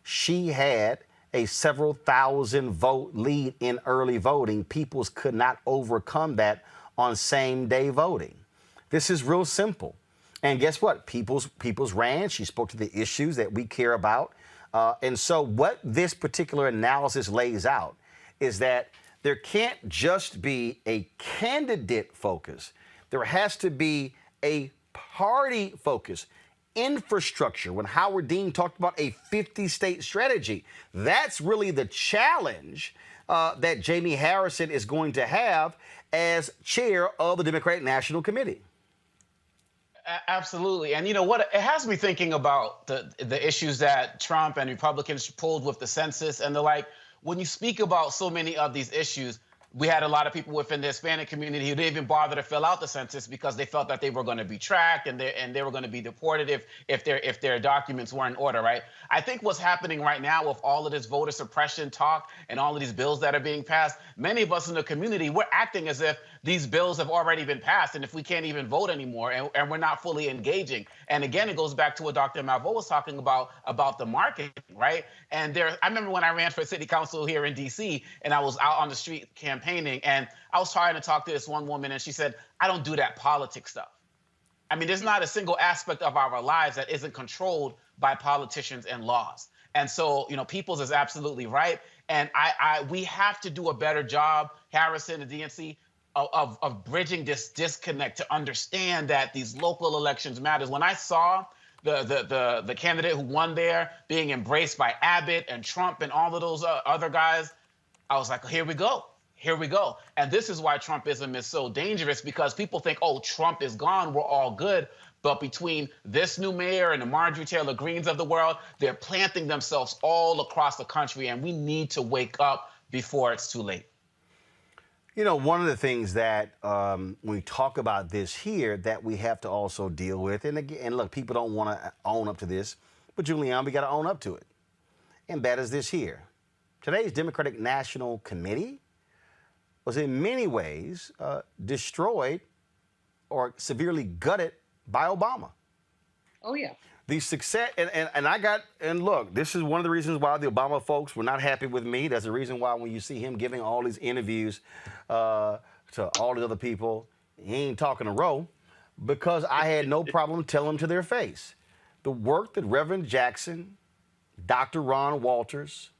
she had a several thousand vote lead in early voting. Peoples could not overcome that on same day voting. This is real simple. And guess what? Peoples ran. She spoke to the issues that we care about. And so what this particular analysis lays out is that there can't just be a candidate focus. There has to be a party focus. Infrastructure, when Howard Dean talked about a 50-state strategy, that's really the challenge that Jamie Harrison is going to have as chair of the Democratic National Committee. Absolutely. And you know what? It has me thinking about the issues that Trump and Republicans pulled with the census and the like. When you speak about so many of these issues, we had a lot of people within the Hispanic community who didn't even bother to fill out the census because they felt that they were going to be tracked and they were going to be deported if their documents weren't in order, right? I think what's happening right now with all of this voter suppression talk and all of these bills that are being passed, many of us in the community, we're acting as if these bills have already been passed and if we can't even vote anymore and we're not fully engaging. And again, it goes back to what Dr. Malvo was talking about the marketing, right? And I remember when I ran for city council here in DC and I was out on the street campaigning and I was trying to talk to this one woman and she said, I don't do that politics stuff. I mean, there's not a single aspect of our lives that isn't controlled by politicians and laws. And so, you know, Peoples is absolutely right. And we have to do a better job, Harrison and DNC, of bridging this disconnect to understand that these local elections matters. When I saw the candidate who won there being embraced by Abbott and Trump and all of those other guys, I was like, here we go. Here we go. And this is why Trumpism is so dangerous, because people think, oh, Trump is gone, we're all good. But between this new mayor and the Marjorie Taylor Greens of the world, they're planting themselves all across the country, and we need to wake up before it's too late. You know, one of the things that when we talk about this here that we have to also deal with, and again, look, people don't want to own up to this, but Julian, we got to own up to it. And that is this here. Today's Democratic National Committee was in many ways destroyed or severely gutted by Obama. Oh, yeah. The success, and look, this is one of the reasons why the Obama folks were not happy with me. That's the reason why when you see him giving all these interviews to all the other people, he ain't talking to Roe, because I had no problem telling them to their face. The work that Reverend Jackson, Dr. Ron Walters,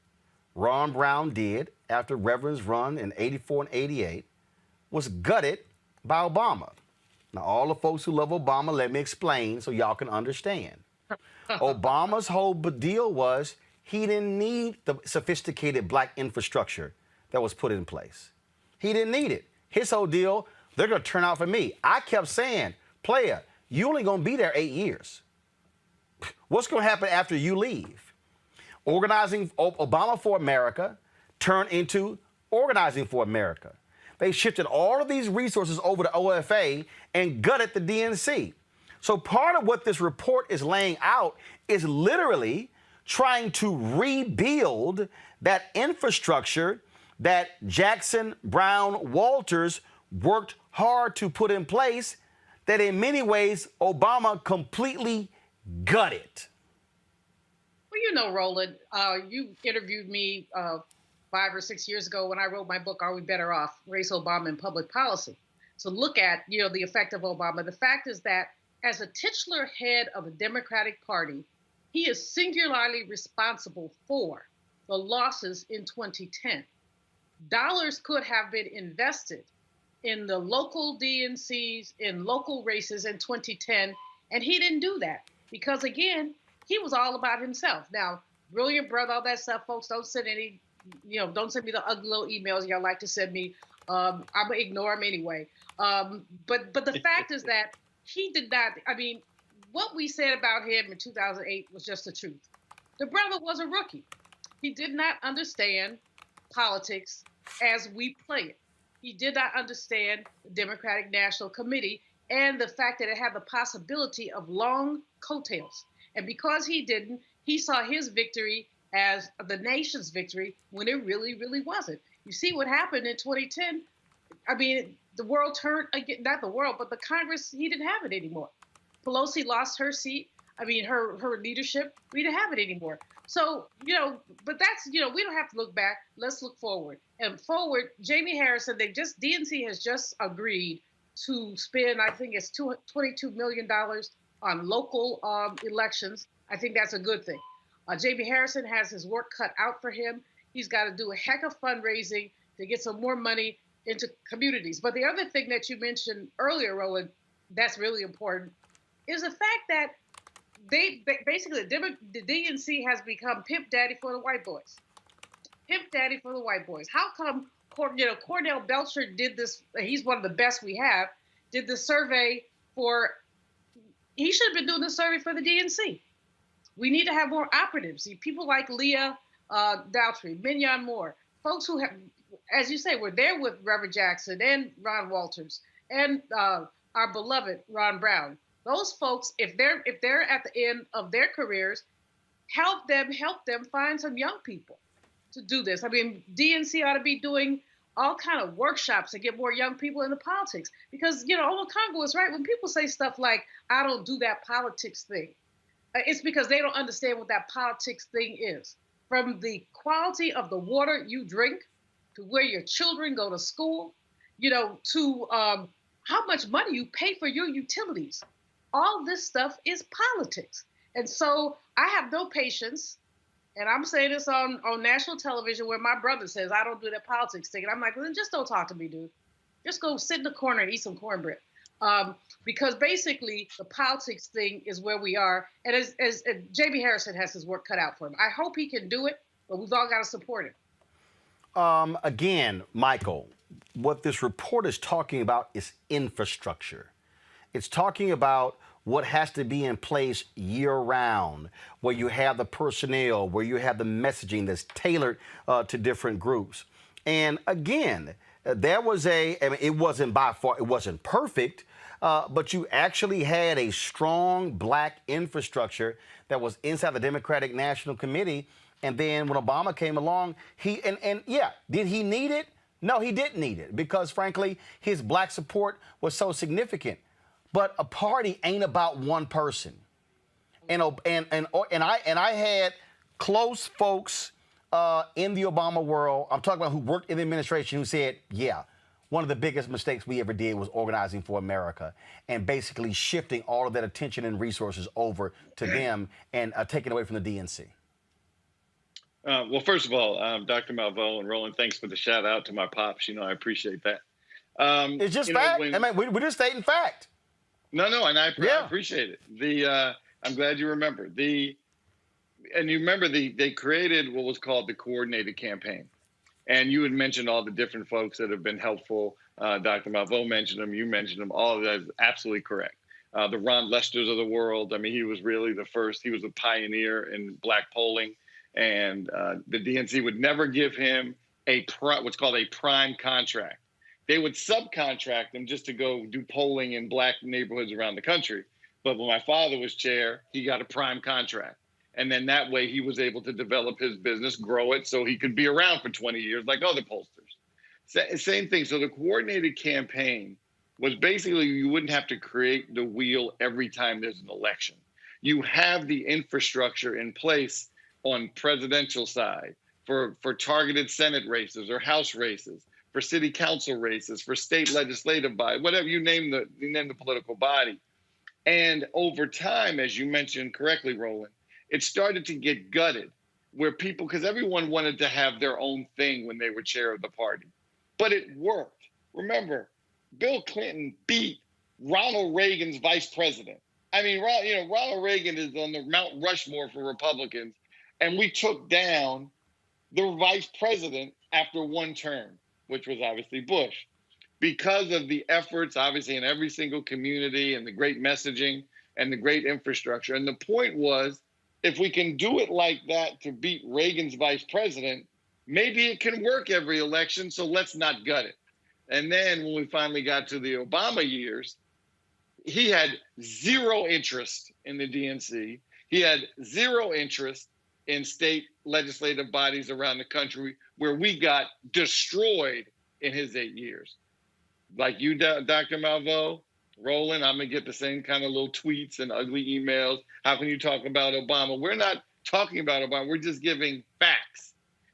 Ron Brown did after Reverend's run in 84 and 88 was gutted by Obama. Now, all the folks who love Obama, let me explain so y'all can understand. Obama's whole deal was he didn't need the sophisticated black infrastructure that was put in place. He didn't need it. His whole deal, they're going to turn out for me. I kept saying, player, you only going to be there 8 years. What's going to happen after you leave? Organizing Obama for America turned into Organizing for America. They shifted all of these resources over to OFA and gutted the DNC. So part of what this report is laying out is literally trying to rebuild that infrastructure that Jackson, Brown, Walters worked hard to put in place, that in many ways Obama completely gutted. Well, you know, Roland, you interviewed me 5 or 6 years ago when I wrote my book, Are We Better Off? Race, Obama, and Public Policy. So look at, the effect of Obama. The fact is that as a titular head of the Democratic Party, he is singularly responsible for the losses in 2010. Dollars could have been invested in the local DNCs, in local races in 2010, and he didn't do that because, again, he was all about himself. Now, brilliant brother, all that stuff, folks, don't send me the ugly little emails y'all like to send me. I'm gonna ignore them anyway. But the fact is that he did not. I mean, what we said about him in 2008 was just the truth. The brother was a rookie. He did not understand politics as we play it. He did not understand the Democratic National Committee and the fact that it had the possibility of long coattails. And because he didn't, he saw his victory as the nation's victory when it really, really wasn't. You see what happened in 2010? I mean, the world turned again, not the world, but the Congress, he didn't have it anymore. Pelosi lost her seat. I mean, her leadership, we didn't have it anymore. So, but that's, we don't have to look back. Let's look forward. And forward, Jamie Harrison, DNC has just agreed to spend, I think it's $22 million on local elections. I think that's a good thing. Jamie Harrison has his work cut out for him. He's got to do a heck of fundraising to get some more money into communities. But the other thing that you mentioned earlier, Roland, that's really important, is the fact that basically the DNC has become pimp daddy for the white boys. Pimp daddy for the white boys. How come, Cornell Belcher did this? He's one of the best we have. Did the survey he should have been doing the survey for the DNC. We need to have more operatives. People like Leah Daughtry, Mignon Moore, folks who have, as you say, were there with Reverend Jackson and Ron Walters and our beloved Ron Brown. Those folks, if they're at the end of their careers, help them find some young people to do this. I mean, DNC ought to be doing all kind of workshops to get more young people into politics. Because, Congo is right. When people say stuff like, I don't do that politics thing, it's because they don't understand what that politics thing is. From the quality of the water you drink, to where your children go to school, to how much money you pay for your utilities. All this stuff is politics. And so I have no patience, and I'm saying this on national television where my brother says, I don't do that politics thing. And I'm like, well, then just don't talk to me, dude. Just go sit in the corner and eat some cornbread. Because basically the politics thing is where we are. And as Jamie Harrison has his work cut out for him. I hope he can do it, but we've all got to support him. Again, Michael, what this report is talking about is infrastructure. It's talking about what has to be in place year-round, where you have the personnel, where you have the messaging that's tailored to different groups. And again, there was it wasn't perfect, but you actually had a strong black infrastructure that was inside the Democratic National Committee. And then when Obama came along, did he need it? No, he didn't need it because, frankly, his black support was so significant. But a party ain't about one person. And I had close folks in the Obama world, I'm talking about who worked in the administration, who said, yeah, one of the biggest mistakes we ever did was organizing for America and basically shifting all of that attention and resources over to them and taking away from the DNC. Well, first of all, Dr. Malveaux and Roland, thanks for the shout out to my pops. I appreciate that. It's just fact. We're just stating fact. No, and I appreciate it. I'm glad you remember. And you remember they created what was called the coordinated campaign. And you had mentioned all the different folks that have been helpful. Dr. Malveaux mentioned them. You mentioned them. All of that is absolutely correct. The Ron Lesters of the world. I mean, he was really the first. He was a pioneer in black polling. And the DNC would never give him what's called a prime contract. They would subcontract him just to go do polling in black neighborhoods around the country. But when my father was chair, he got a prime contract. And then that way he was able to develop his business, grow it so he could be around for 20 years like other pollsters. Same thing. So the coordinated campaign was basically you wouldn't have to create the wheel every time there's an election. You have the infrastructure in place on presidential side for targeted Senate races or House races, for city council races, for state legislative body, whatever you name the political body. And over time, as you mentioned correctly, Roland, it started to get gutted where people, because everyone wanted to have their own thing when they were chair of the party, but it worked. Remember, Bill Clinton beat Ronald Reagan's vice president. I mean, Ronald Reagan is on the Mount Rushmore for Republicans, and we took down the vice president after one term, which was obviously Bush, because of the efforts, obviously, in every single community and the great messaging and the great infrastructure. And the point was, if we can do it like that to beat Reagan's vice president, maybe it can work every election, so let's not gut it. And then when we finally got to the Obama years, he had zero interest in the DNC. He had zero interest in state legislative bodies around the country, where we got destroyed in his 8 years. Like you, Dr. Malveaux, Roland, I'm going to get the same kind of little tweets and ugly emails. How can you talk about Obama? We're not talking about Obama. We're just giving facts.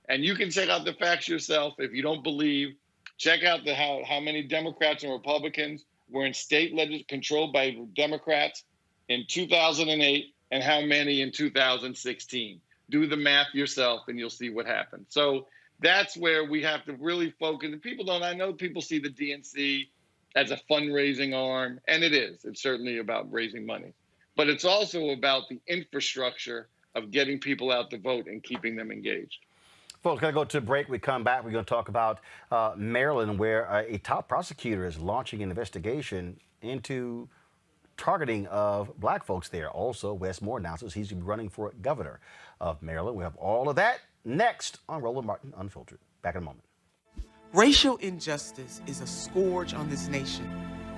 And you can check out the facts yourself. If you don't believe, check out how many Democrats and Republicans were in state controlled by Democrats in 2008 and how many in 2016. Do the math yourself and you'll see what happened. So that's where we have to really focus. And I know people see the DNC as a fundraising arm, and it is. It's certainly about raising money. But it's also about the infrastructure of getting people out to vote and keeping them engaged. Folks, going to go to a break. We come back. We're going to talk about Maryland, where a top prosecutor is launching an investigation into targeting of black folks there. Also, Wes Moore announces he's running for governor of Maryland. We have all of that next on Roland Martin Unfiltered. Back in a moment. Racial injustice is a scourge on this nation,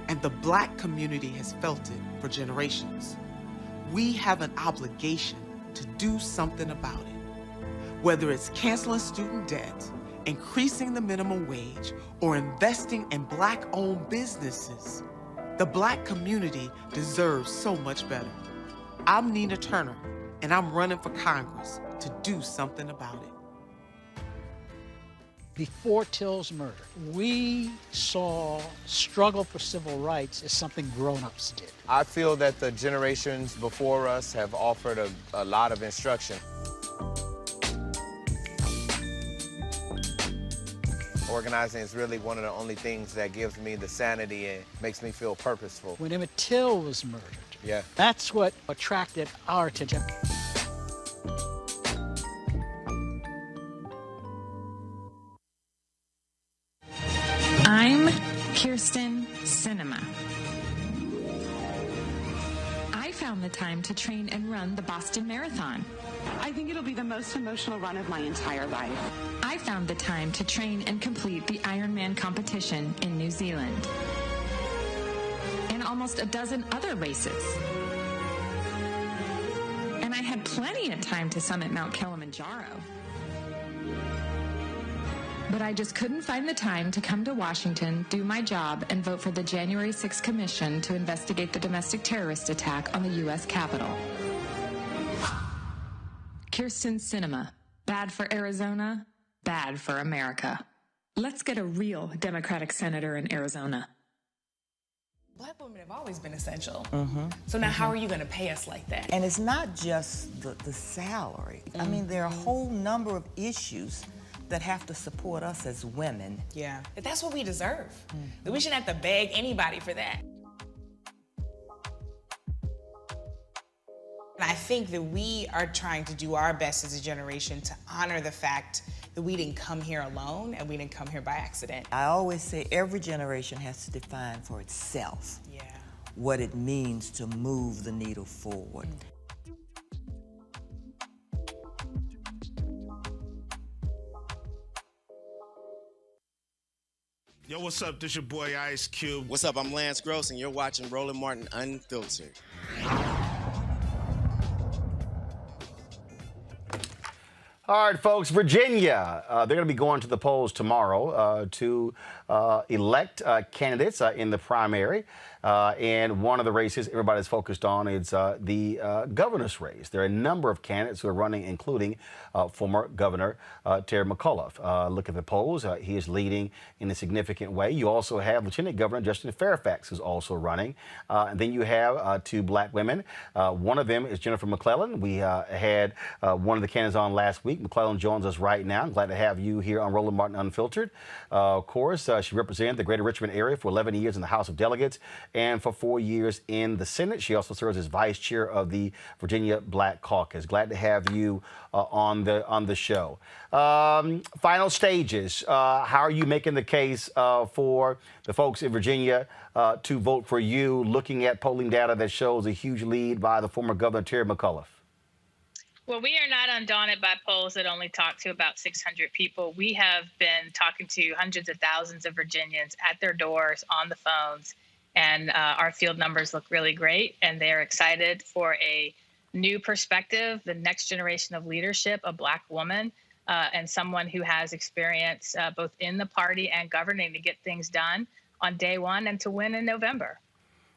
and the black community has felt it for generations. We have an obligation to do something about it. Whether it's canceling student debt, increasing the minimum wage, or investing in black-owned businesses, the black community deserves so much better. I'm Nina Turner, and I'm running for Congress to do something about it. Before Till's murder, we saw struggle for civil rights as something grown-ups did. I feel that the generations before us have offered a lot of instruction. Organizing is really one of the only things that gives me the sanity and makes me feel purposeful. When Emmett Till was murdered, that's what attracted our attention. I'm Kirsten Sinema. I found the time to train and run the Boston Marathon. I think it'll be the most emotional run of my entire life. I found the time to train and complete the Ironman competition in New Zealand. And almost a dozen other races. And I had plenty of time to summit Mount Kilimanjaro. But I just couldn't find the time to come to Washington, do my job, and vote for the January 6th commission to investigate the domestic terrorist attack on the U.S. Capitol. Kirsten Sinema. Bad for Arizona, bad for America. Let's get a real Democratic senator in Arizona. Black women have always been essential. So now how are you going to pay us like that? And it's not just the salary. I mean, there are a whole number of issues that have to support us as women. Yeah, but that's what we deserve. That we shouldn't have to beg anybody for that. And I think that we are trying to do our best as a generation to honor the fact that we didn't come here alone and we didn't come here by accident. I always say every generation has to define for itself what it means to move the needle forward. Yo, what's up? This your boy Ice Cube. What's up? I'm Lance Gross, and you're watching Roland Martin Unfiltered. All right, folks, Virginia, they're going to be going to the polls tomorrow to elect candidates in the primary. And one of the races everybody's focused on is the governor's race. There are a number of candidates who are running, including former Governor Terry McAuliffe. Look at the polls. He is leading in a significant way. You also have Lieutenant Governor Justin Fairfax, who's also running. And then you have two black women. One of them is Jennifer McClellan. We had one of the candidates on last week. McClellan joins us right now. I'm glad to have you here on Roland Martin Unfiltered. Of course, she represented the Greater Richmond area for 11 years in the House of Delegates and for 4 years in the Senate. She also serves as vice chair of the Virginia Black Caucus. Glad to have you on the show. Final stages. How are you making the case for the folks in Virginia to vote for you, looking at polling data that shows a huge lead by the former Governor Terry McAuliffe? Well, we are not undaunted by polls that only talk to about 600 people. We have been talking to hundreds of thousands of Virginians at their doors, on the phones, and our field numbers look really great, and they're excited for a new perspective, the next generation of leadership, a Black woman, and someone who has experience both in the party and governing to get things done on day one and to win in November.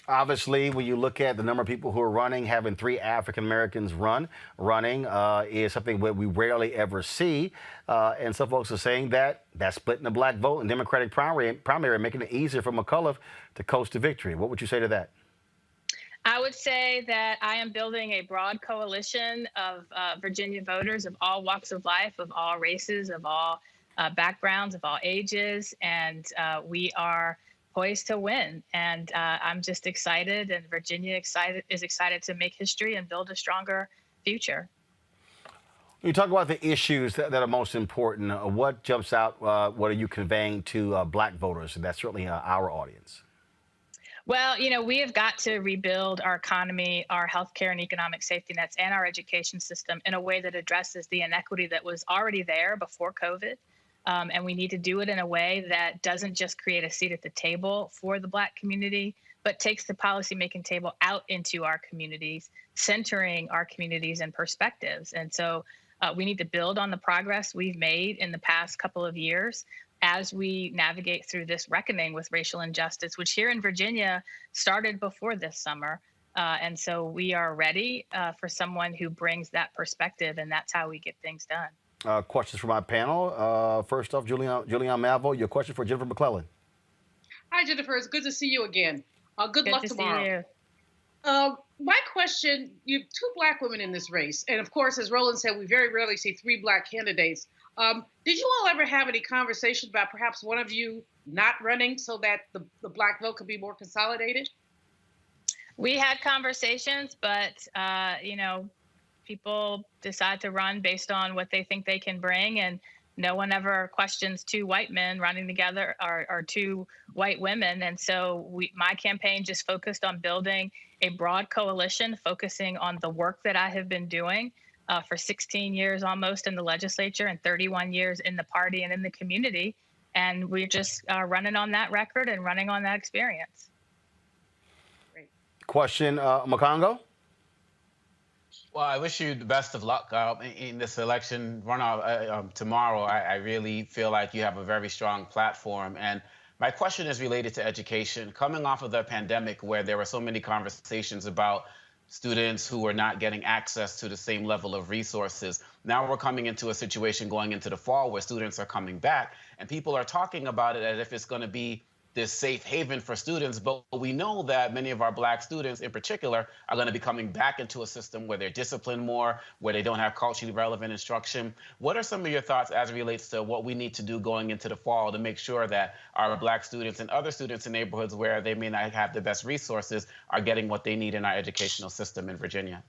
Obviously, when you look at the number of people who are running, having 3 African Americans running is something that we rarely ever see. And some folks are saying that that's splitting the black vote in Democratic primary, making it easier for McAuliffe to coast to victory. What would you say to that? I would say that I am building a broad coalition of Virginia voters of all walks of life, of all races, of all backgrounds, of all ages, and we are poised to win. And I'm just excited, and Virginia is excited to make history and build a stronger future. When you talk about the issues that are most important, what jumps out? What are you conveying to black voters? And that's certainly our audience. Well, you know, we have got to rebuild our economy, our healthcare and economic safety nets, and our education system in a way that addresses the inequity that was already there before COVID. And we need to do it in a way that doesn't just create a seat at the table for the Black community, but takes the policymaking table out into our communities, centering our communities and perspectives. And so we need to build on the progress we've made in the past couple of years as we navigate through this reckoning with racial injustice, which here in Virginia started before this summer. And so we are ready for someone who brings that perspective, and that's how we get things done. Questions for my panel. First off, Julianne Malvo, your question for Jennifer McClellan. Hi, Jennifer. It's good to see you again. Good luck to tomorrow. See you. My question, you have 2 Black women in this race. And of course, as Roland said, we very rarely see 3 Black candidates. Did you all ever have any conversation about perhaps one of you not running so that the Black vote could be more consolidated? We had conversations, but, you know, people decide to run based on what they think they can bring. And no one ever questions 2 white men running together or 2 white women. And so my campaign just focused on building a broad coalition, focusing on the work that I have been doing for 16 years almost in the legislature and 31 years in the party and in the community. And we're just running on that record and running on that experience. Great. Question, Makongo? Well, I wish you the best of luck in this election runoff tomorrow. I really feel like you have a very strong platform. And my question is related to education. Coming off of the pandemic, where there were so many conversations about students who are not getting access to the same level of resources. Now we're coming into a situation going into the fall where students are coming back, and people are talking about it as if it's going to be this safe haven for students, but we know that many of our Black students in particular are going to be coming back into a system where they're disciplined more, where they don't have culturally relevant instruction. What are some of your thoughts as it relates to what we need to do going into the fall to make sure that our Black students and other students in neighborhoods where they may not have the best resources are getting what they need in our educational system in Virginia?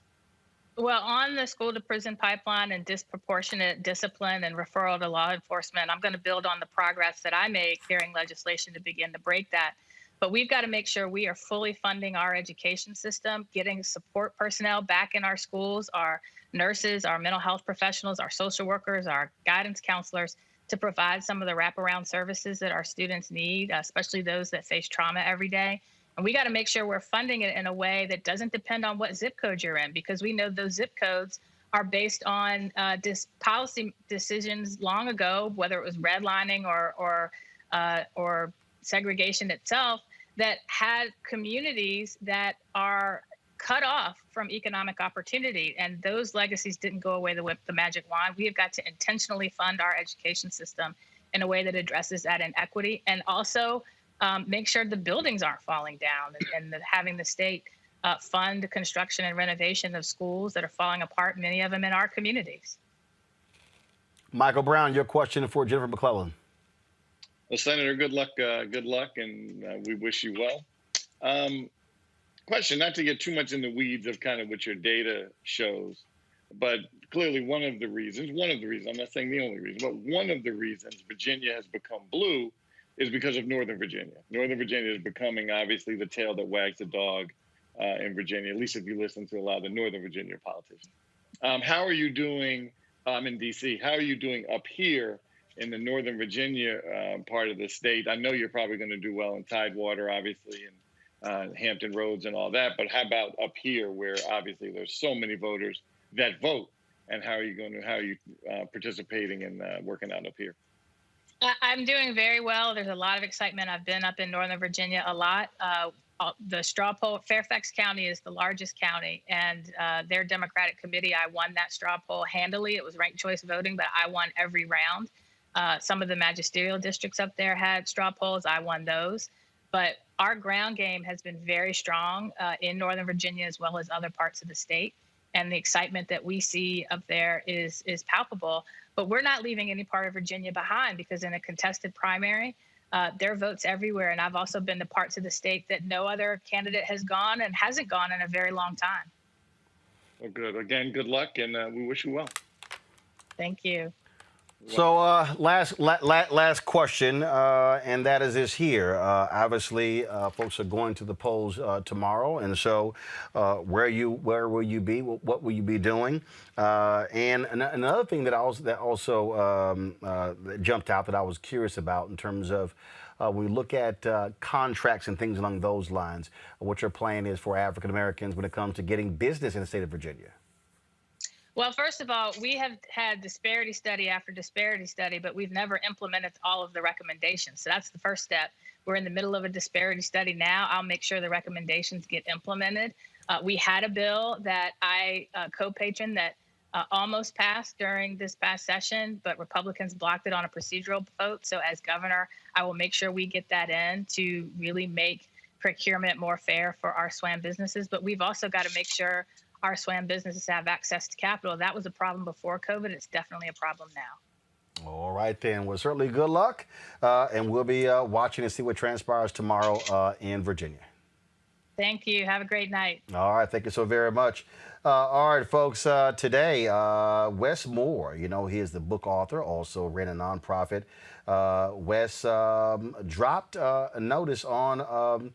Well, on the school to prison pipeline and disproportionate discipline and referral to law enforcement, I'm going to build on the progress that I made carrying legislation to begin to break that. But we've got to make sure we are fully funding our education system, getting support personnel back in our schools, our nurses, our mental health professionals, our social workers, our guidance counselors, to provide some of the wraparound services that our students need, especially those that face trauma every day. And we got to make sure we're funding it in a way that doesn't depend on what zip code you're in, because we know those zip codes are based on policy decisions long ago, whether it was redlining or segregation itself, that had communities that are cut off from economic opportunity. And those legacies didn't go away with the magic wand. We have got to intentionally fund our education system in a way that addresses that inequity, and also make sure the buildings aren't falling down, and having the state fund construction and renovation of schools that are falling apart, many of them in our communities. Michael Brown, your question for Jennifer McClellan. Well, Senator, good luck, and we wish you well. Question, not to get too much in the weeds of kind of what your data shows, but clearly one of the reasons, I'm not saying the only reason, but one of the reasons Virginia has become blue is because of Northern Virginia. Northern Virginia is becoming, obviously, the tail that wags the dog in Virginia, at least if you listen to a lot of the Northern Virginia politicians. How are you doing, I'm in D.C., how are you doing up here in the Northern Virginia part of the state? I know you're probably going to do well in Tidewater, obviously, and Hampton Roads and all that, but how about up here where, obviously, there's so many voters that vote, and how are you participating and working out up here? I'm doing very well. There's a lot of excitement. I've been up in Northern Virginia a lot. The straw poll, Fairfax County is the largest county, and their Democratic committee, I won that straw poll handily. It was ranked choice voting, but I won every round. Some of the magisterial districts up there had straw polls. I won those. But our ground game has been very strong in Northern Virginia as well as other parts of the state. And the excitement that we see up there is palpable. But we're not leaving any part of Virginia behind, because in a contested primary, there are votes everywhere. And I've also been to parts of the state that no other candidate has gone and hasn't gone in a very long time. Well, good. Again, good luck, and we wish you well. Thank you. So last question, and that is this here. Obviously, folks are going to the polls tomorrow, and so where will you be? What will you be doing? And another thing that also jumped out that I was curious about in terms of when we look at contracts and things along those lines, what your plan is for African Americans when it comes to getting business in the state of Virginia. Well, first of all, we have had disparity study after disparity study, but we've never implemented all of the recommendations. So that's the first step. We're in the middle of a disparity study now. I'll make sure the recommendations get implemented. We had a bill that I co-patroned that almost passed during this past session, but Republicans blocked it on a procedural vote. So as governor, I will make sure we get that in to really make procurement more fair for our SWAM businesses. But we've also got to make sure our SWAM businesses have access to capital. That was a problem before COVID. It's definitely a problem now. All right, then. Well, certainly good luck. And we'll be watching to see what transpires tomorrow in Virginia. Thank you. Have a great night. All right. Thank you so very much. All right, folks. Today, Wes Moore, he is the book author, also ran a nonprofit. Wes dropped a notice on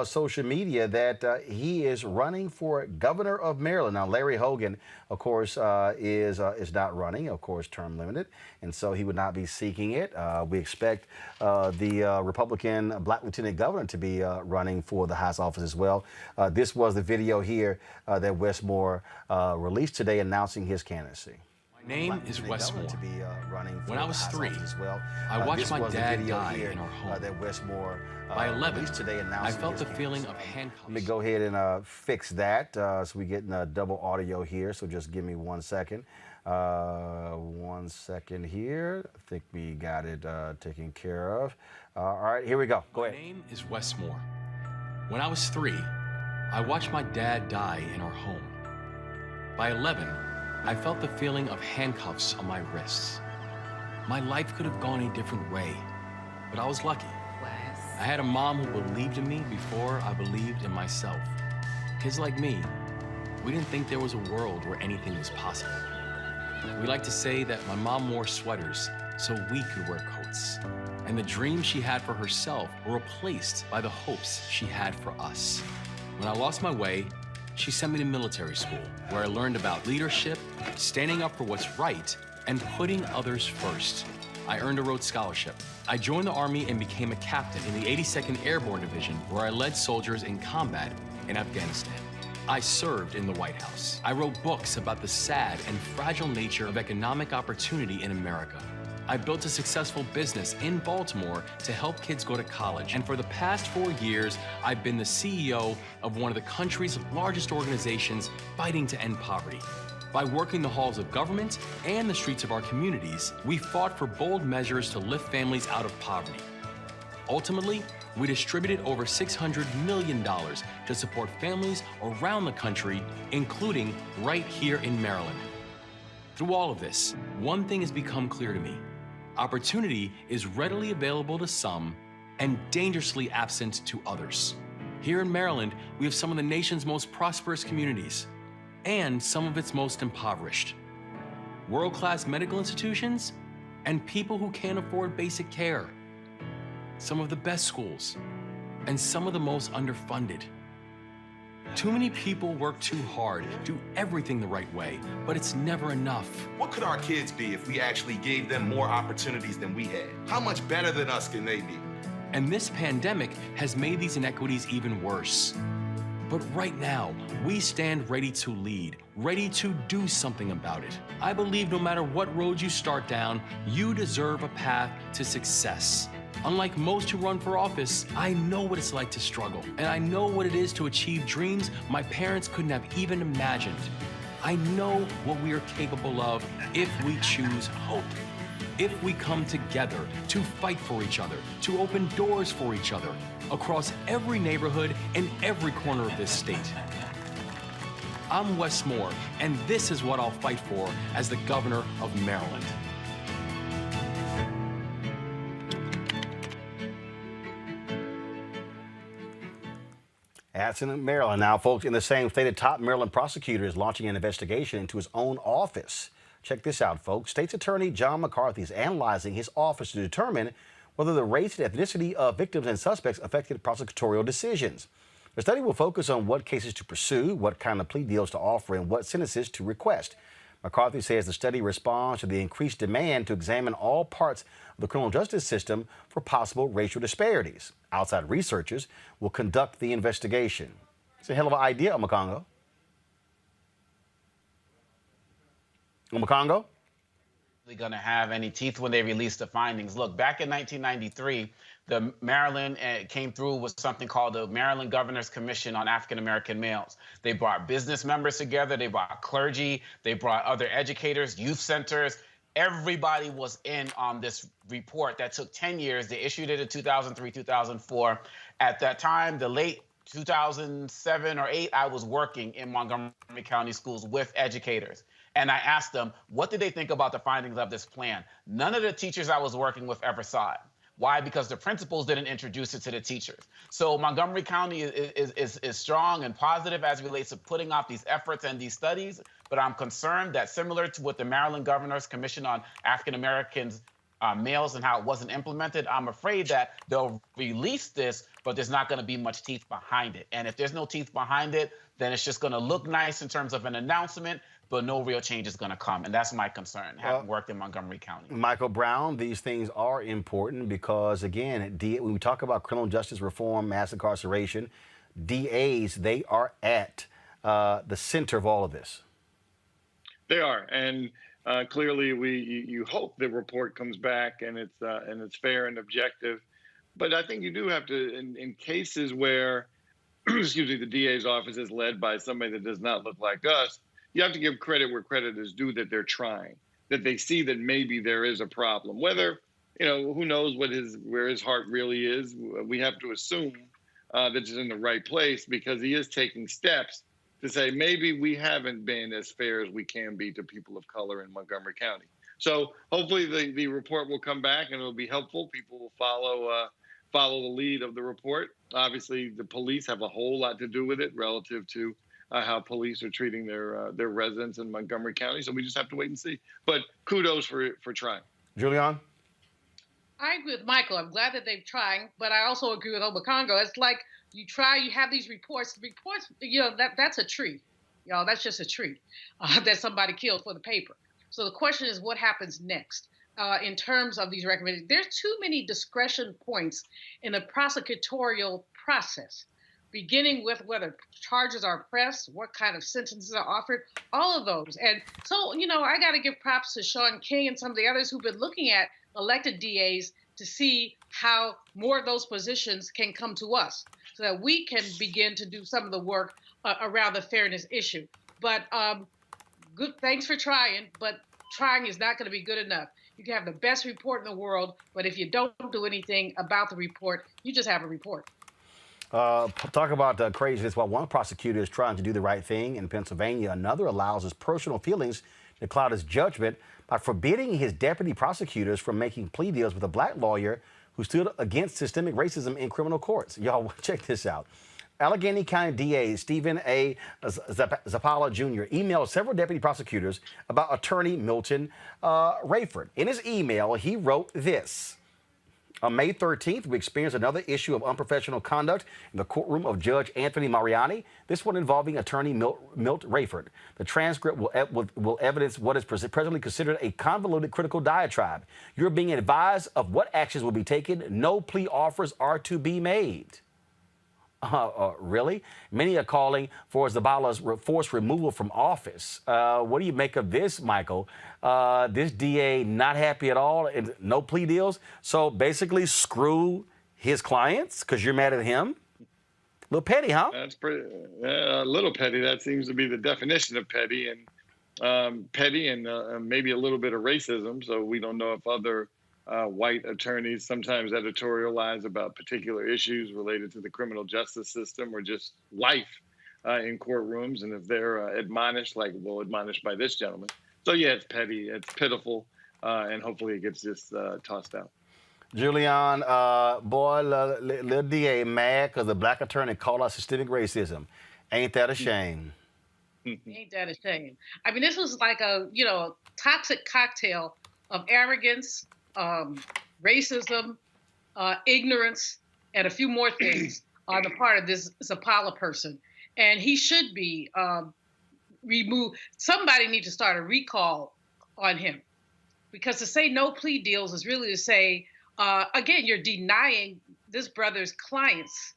social media that he is running for governor of Maryland. Now, Larry Hogan, of course, is not running, of course, term limited, and so he would not be seeking it. We expect the Republican Black Lieutenant Governor to be running for the House office as well. This was the video here that Wes Moore released today announcing his candidacy. My name is Wes Moore. To be running When I was 3, as well. I watched my dad die here, in our home. that Wes Moore By 11, today I felt the feeling of handcuffs. Let me go ahead and fix that. So we're getting double audio here. So just give me 1 second. 1 second here. I think we got it taken care of. All right, here we go. Go ahead. My name is Wes Moore. When I was 3, I watched my dad die in our home. By 11, I felt the feeling of handcuffs on my wrists. My life could have gone a different way, but I was lucky. I had a mom who believed in me before I believed in myself. Kids like me, we didn't think there was a world where anything was possible. We like to say that my mom wore sweaters so we could wear coats. And the dreams she had for herself were replaced by the hopes she had for us. When I lost my way, she sent me to military school, where I learned about leadership, standing up for what's right, and putting others first. I earned a Rhodes Scholarship. I joined the Army and became a captain in the 82nd Airborne Division, where I led soldiers in combat in Afghanistan. I served in the White House. I wrote books about the sad and fragile nature of economic opportunity in America. I built a successful business in Baltimore to help kids go to college. And for the past 4 years, I've been the CEO of one of the country's largest organizations fighting to end poverty. By working the halls of government and the streets of our communities, we fought for bold measures to lift families out of poverty. Ultimately, we distributed over $600 million to support families around the country, including right here in Maryland. Through all of this, one thing has become clear to me. Opportunity is readily available to some and dangerously absent to others. Here in Maryland, we have some of the nation's most prosperous communities and some of its most impoverished. World-class medical institutions and people who can't afford basic care. Some of the best schools and some of the most underfunded. Too many people work too hard, do everything the right way, but it's never enough. What could our kids be if we actually gave them more opportunities than we had? How much better than us can they be? And this pandemic has made these inequities even worse. But right now, we stand ready to lead, ready to do something about it. I believe no matter what road you start down, you deserve a path to success. Unlike most who run for office, I know what it's like to struggle, and I know what it is to achieve dreams my parents couldn't have even imagined. I know what we are capable of if we choose hope, if we come together to fight for each other, to open doors for each other across every neighborhood and every corner of this state. I'm Wes Moore, and this is what I'll fight for as the governor of Maryland. That's in Maryland. Now, folks, in the same state, a top Maryland prosecutor is launching an investigation into his own office. Check this out, folks. State's Attorney John McCarthy is analyzing his office to determine whether the race and ethnicity of victims and suspects affected prosecutorial decisions. The study will focus on what cases to pursue, what kind of plea deals to offer, and what sentences to request. McCarthy says the study responds to the increased demand to examine all parts of the criminal justice system for possible racial disparities. Outside researchers will conduct the investigation. It's a hell of an idea, Omakongo. Omakongo? Going to have any teeth when they release the findings. Look, back in 1993, the Maryland came through with something called the Maryland Governor's Commission on African American Males. They brought business members together, they brought clergy, they brought other educators, youth centers. Everybody was in on this report that took 10 years. They issued it in 2003, 2004. At that time, the late 2007 or 8, I was working in Montgomery County schools with educators. And I asked them, what did they think about the findings of this plan? None of the teachers I was working with ever saw it. Why? Because the principals didn't introduce it to the teachers. So Montgomery County is strong and positive as it relates to putting off these efforts and these studies. But I'm concerned that similar to what the Maryland Governor's Commission on African Americans males and how it wasn't implemented, I'm afraid that they'll release this, but there's not going to be much teeth behind it. And if there's no teeth behind it, then it's just going to look nice in terms of an announcement, but no real change is going to come. And that's my concern, having worked in Montgomery County. Michael Brown, these things are important because, again, when we talk about criminal justice reform, mass incarceration, DAs, they are at the center of all of this. They are. And Clearly, you hope the report comes back and it's fair and objective. But I think you do have to, in cases where, excuse me, the DA's office is led by somebody that does not look like us, you have to give credit where credit is due, that they're trying, that they see that maybe there is a problem. Whether, who knows where his heart really is. We have to assume that it's in the right place, because he is taking steps to say maybe we haven't been as fair as we can be to people of color in Montgomery County. So hopefully the report will come back and it'll be helpful. People will follow the lead of the report. Obviously, the police have a whole lot to do with it relative to how police are treating their residents in Montgomery County. So we just have to wait and see. But kudos for trying. Julian? I agree with Michael. I'm glad that they're trying, but I also agree with Obakongo. It's like you try, you have these reports. Reports, that's a tree. That's just a tree that somebody killed for the paper. So the question is, what happens next in terms of these recommendations? There's too many discretion points in the prosecutorial process, beginning with whether charges are pressed, what kind of sentences are offered, all of those. And so, I got to give props to Sean King and some of the others who've been looking at elected DAs to see how more of those positions can come to us so that we can begin to do some of the work around the fairness issue. But good, thanks for trying, but trying is not going to be good enough. You can have the best report in the world, but if you don't do anything about the report, you just have a report. Talk about craziness. While one prosecutor is trying to do the right thing in Pennsylvania, another allows his personal feelings to cloud his judgment by forbidding his deputy prosecutors from making plea deals with a black lawyer who stood against systemic racism in criminal courts. Y'all, check this out. Allegheny County DA Stephen A. Zappala Jr. emailed several deputy prosecutors about attorney Milton Rayford. In his email, he wrote this. On May 13th, we experienced another issue of unprofessional conduct in the courtroom of Judge Anthony Mariani, this one involving attorney Milt Rayford. The transcript will evidence what is presently considered a convoluted critical diatribe. You're being advised of what actions will be taken. No plea offers are to be made. Really? Many are calling for Zappala's forced removal from office. What do you make of this, Michael? This DA not happy at all, and no plea deals. So basically, screw his clients because you're mad at him. A little petty, huh? That's pretty. A little petty. That seems to be the definition of petty, and maybe a little bit of racism. So we don't know if other white attorneys sometimes editorialize about particular issues related to the criminal justice system or just life in courtrooms, and if they're admonished by this gentleman. So yeah, it's petty, it's pitiful, and hopefully it gets just tossed out. Julian, little DA mad because the black attorney called out systemic racism. Ain't that a shame? Ain't that a shame? I mean, this was like a toxic cocktail of arrogance, racism, ignorance, and a few more things on the part of this Zappala person. And he should be removed. Somebody needs to start a recall on him, because to say no plea deals is really to say, again, you're denying this brother's clients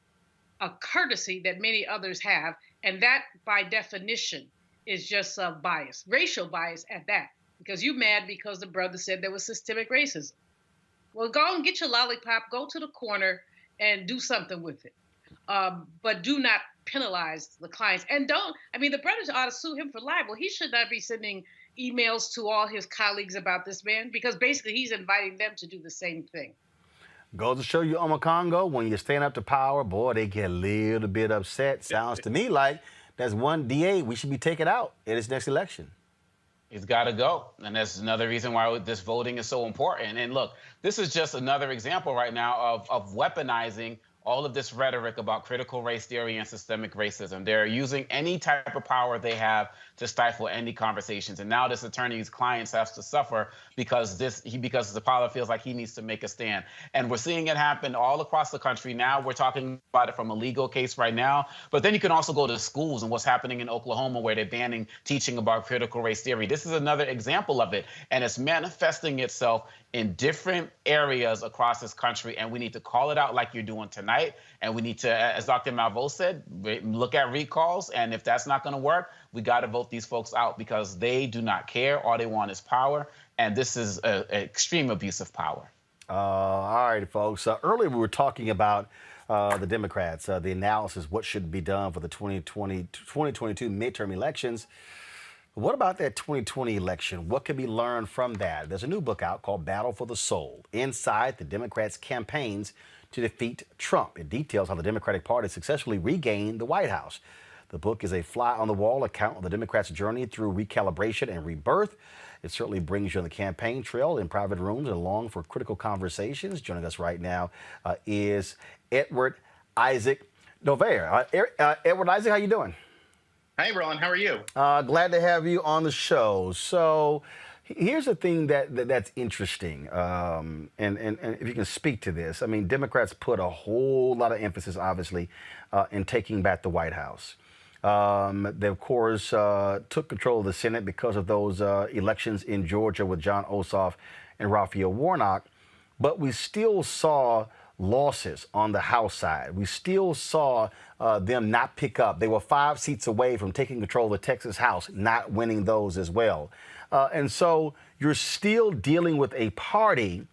a courtesy that many others have. And that, by definition, is just bias, racial bias at that. Because you're mad because the brother said there was systemic racism. Well, go and get your lollipop, go to the corner and do something with it. But do not penalize the clients. And the brothers ought to sue him for libel. He should not be sending emails to all his colleagues about this man, because basically he's inviting them to do the same thing. Goes to show you, Omakongo, when you stand up to power, boy, they get a little bit upset. Sounds to me like there's one DA we should be taking out in this next election. He's got to go. And that's another reason why this voting is so important. And look, this is just another example right now of weaponizing all of this rhetoric about critical race theory and systemic racism. They're using any type of power they have to stifle any conversations. And now this attorney's clients have to suffer because Zappala feels like he needs to make a stand. And we're seeing it happen all across the country now. We're talking about it from a legal case right now. But then you can also go to schools and what's happening in Oklahoma, where they're banning teaching about critical race theory. This is another example of it. And it's manifesting itself in different areas across this country. And we need to call it out like you're doing tonight. tonight. And we need to, as Dr. Malveaux said, look at recalls. And if that's not going to work, we got to vote these folks out because they do not care. All they want is power. And this is an extreme abuse of power. All right, folks. Earlier we were talking about the Democrats, the analysis, what should be done for the 2022 midterm elections. What about that 2020 election? What can be learned from that? There's a new book out called Battle for the Soul, Inside the Democrats' Campaigns to Defeat Trump. It details how the Democratic Party successfully regained the White House. The book is a fly-on-the-wall account of the Democrats' journey through recalibration and rebirth. It certainly brings you on the campaign trail in private rooms and along for critical conversations. Joining us right now is Edward Isaac Novair. Edward Isaac, how you doing? Hey, Roland, how are you? Glad to have you on the show. So here's the thing that's interesting, and if you can speak to this. I mean, Democrats put a whole lot of emphasis, obviously, in taking back the White House. They, of course, took control of the Senate because of those elections in Georgia with John Ossoff and Raphael Warnock. But we still saw losses on the House side. We still saw them not pick up. They were 5 seats away from taking control of the Texas House, not winning those as well. And so you're still dealing with a party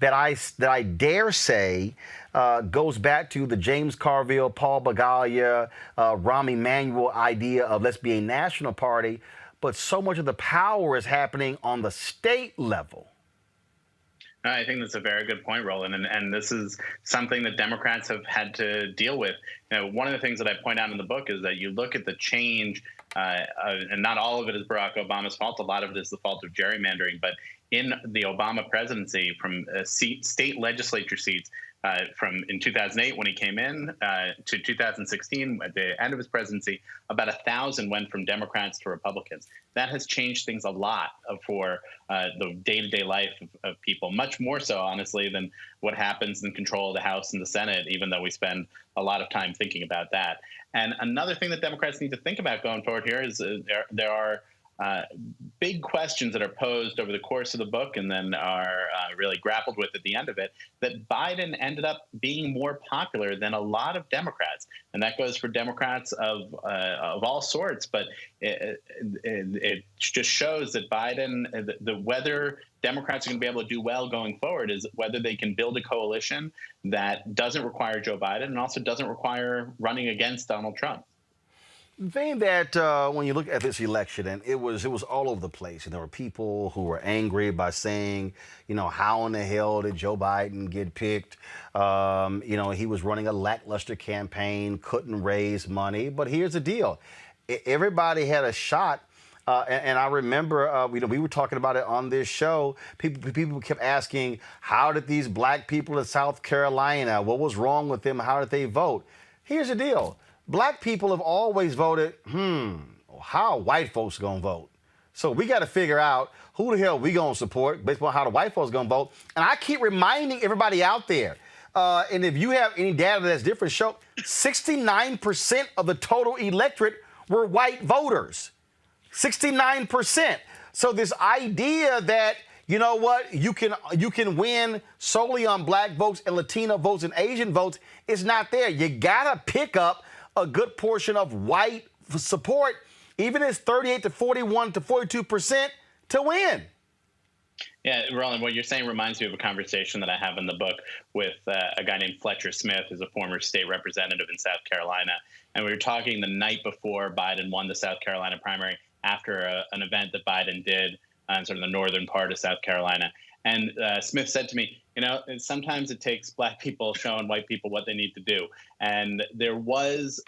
that I dare say goes back to the James Carville, Paul Bagaglia, Rahm Emanuel idea of let's be a national party. But so much of the power is happening on the state level. I think that's a very good point, Roland, and this is something that Democrats have had to deal with. You know, one of the things that I point out in the book is that you look at the change, and not all of it is Barack Obama's fault. A lot of it is the fault of gerrymandering. But in the Obama presidency, from state legislature seats, from in 2008 when he came in to 2016 at the end of his presidency, about 1,000 went from Democrats to Republicans. That has changed things a lot for the day-to-day life of people, much more so, honestly, than what happens in control of the House and the Senate, even though we spend a lot of time thinking about that. And another thing that Democrats need to think about going forward here is there are big questions that are posed over the course of the book and then are really grappled with at the end of it, that Biden ended up being more popular than a lot of Democrats. And that goes for Democrats of all sorts. But it just shows that Biden, whether Democrats are going to be able to do well going forward is whether they can build a coalition that doesn't require Joe Biden and also doesn't require running against Donald Trump. The thing that when you look at this election, and it was all over the place, and there were people who were angry by saying, you know, how in the hell did Joe Biden get picked? You know, he was running a lackluster campaign, couldn't raise money. But here's the deal. Everybody had a shot. And I remember, we were talking about it on this show. People kept asking, how did these black people in South Carolina, what was wrong with them? How did they vote? Here's the deal. Black people have always voted, how white folks going to vote? So we got to figure out who the hell we going to support based on how the white folks going to vote. And I keep reminding everybody out there, and if you have any data that's different, show 69% of the total electorate were white voters. 69%. So this idea that, you know what, you can win solely on black votes and Latino votes and Asian votes is not there. You got to pick up a good portion of white support, even if it's 38 to 41 to 42% to win. Yeah, Roland, what you're saying reminds me of a conversation that I have in the book with a guy named Fletcher Smith, who's a former state representative in South Carolina. And we were talking the night before Biden won the South Carolina primary after an event that Biden did in sort of the northern part of South Carolina. And Smith said to me, you know, sometimes it takes black people showing white people what they need to do. And there was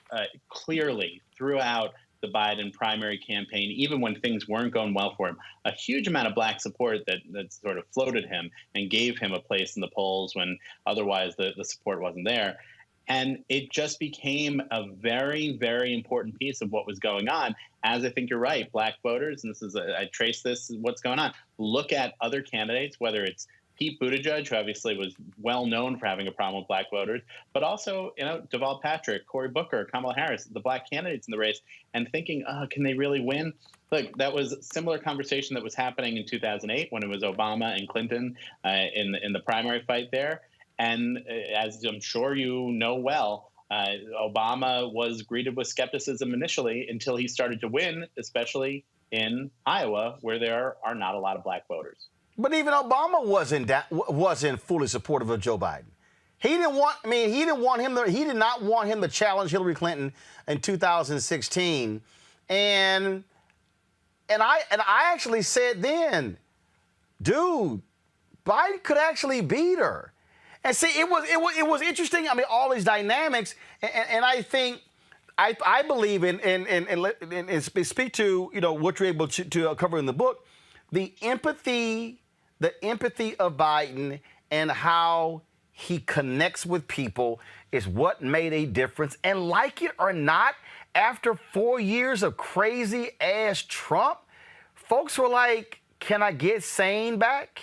clearly throughout the Biden primary campaign, even when things weren't going well for him, a huge amount of black support that sort of floated him and gave him a place in the polls when otherwise the support wasn't there. And it just became a very, very important piece of what was going on. As I think you're right, black voters, and this is, I trace this, what's going on. Look at other candidates, whether it's Pete Buttigieg, who obviously was well known for having a problem with black voters, but also, you know, Deval Patrick, Cory Booker, Kamala Harris, the black candidates in the race, and thinking, can they really win? Look, that was a similar conversation that was happening in 2008 when it was Obama and Clinton in the primary fight there. And as I'm sure you know well, Obama was greeted with skepticism initially until he started to win, especially in Iowa, where there are not a lot of black voters. But even Obama wasn't fully supportive of Joe Biden. He did not want him to challenge Hillary Clinton in 2016. And I actually said then, dude, Biden could actually beat her. And see, it was interesting. I mean, all these dynamics, and I think I believe in speak to what you're able to cover in the book, the empathy of Biden and how he connects with people is what made a difference. And like it or not, after 4 years of crazy ass Trump, folks were like, "Can I get sane back?"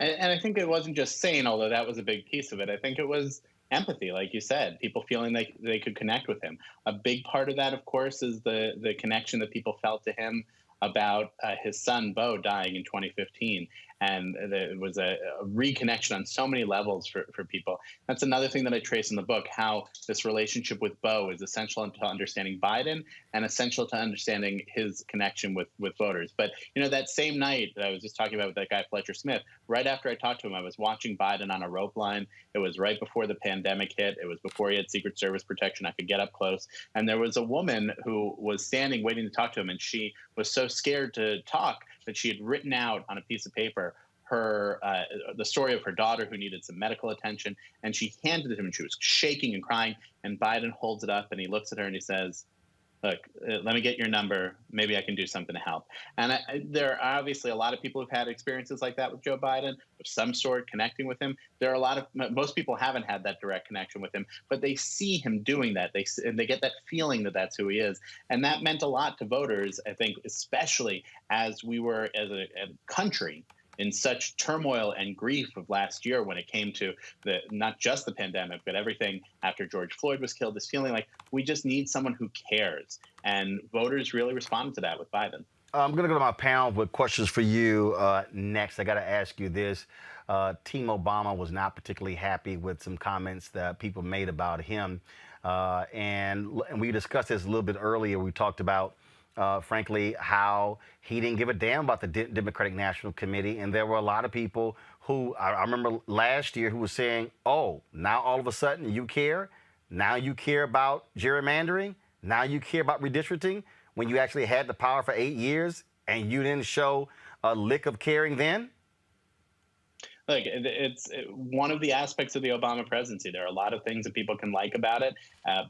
And I think it wasn't just sane, although that was a big piece of it. I think it was empathy, like you said, people feeling like they could connect with him. A big part of that, of course, is the connection that people felt to him about his son, Bo, dying in 2015. And there was a reconnection on so many levels for people. That's another thing that I trace in the book, how this relationship with Bo is essential to understanding Biden and essential to understanding his connection with voters. But, that same night that I was just talking about with that guy, Fletcher Smith, right after I talked to him, I was watching Biden on a rope line. It was right before the pandemic hit. It was before he had Secret Service protection. I could get up close. And there was a woman who was standing waiting to talk to him, and she was so scared to talk that she had written out on a piece of paper the story of her daughter who needed some medical attention, and she handed it to him, and she was shaking and crying, and Biden holds it up, and he looks at her, and he says, "Look, let me get your number. Maybe I can do something to help." And there are obviously a lot of people who've had experiences like that with Joe Biden, of some sort, connecting with him. There are most people haven't had that direct connection with him, but they see him doing that. They get that feeling that that's who he is. And that meant a lot to voters, I think, especially as we were, as a country, in such turmoil and grief of last year when it came to not just the pandemic, but everything after George Floyd was killed, this feeling like we just need someone who cares. And voters really responded to that with Biden. I'm going to go to my panel with questions for you next. I got to ask you this. Team Obama was not particularly happy with some comments that people made about him. And we discussed this a little bit earlier. We talked about frankly, how he didn't give a damn about the Democratic National Committee. And there were a lot of people who, I remember last year, who were saying, oh, now all of a sudden you care? Now you care about gerrymandering? Now you care about redistricting? When you actually had the power for 8 years and you didn't show a lick of caring then? Look, it's one of the aspects of the Obama presidency. There are a lot of things that people can like about it,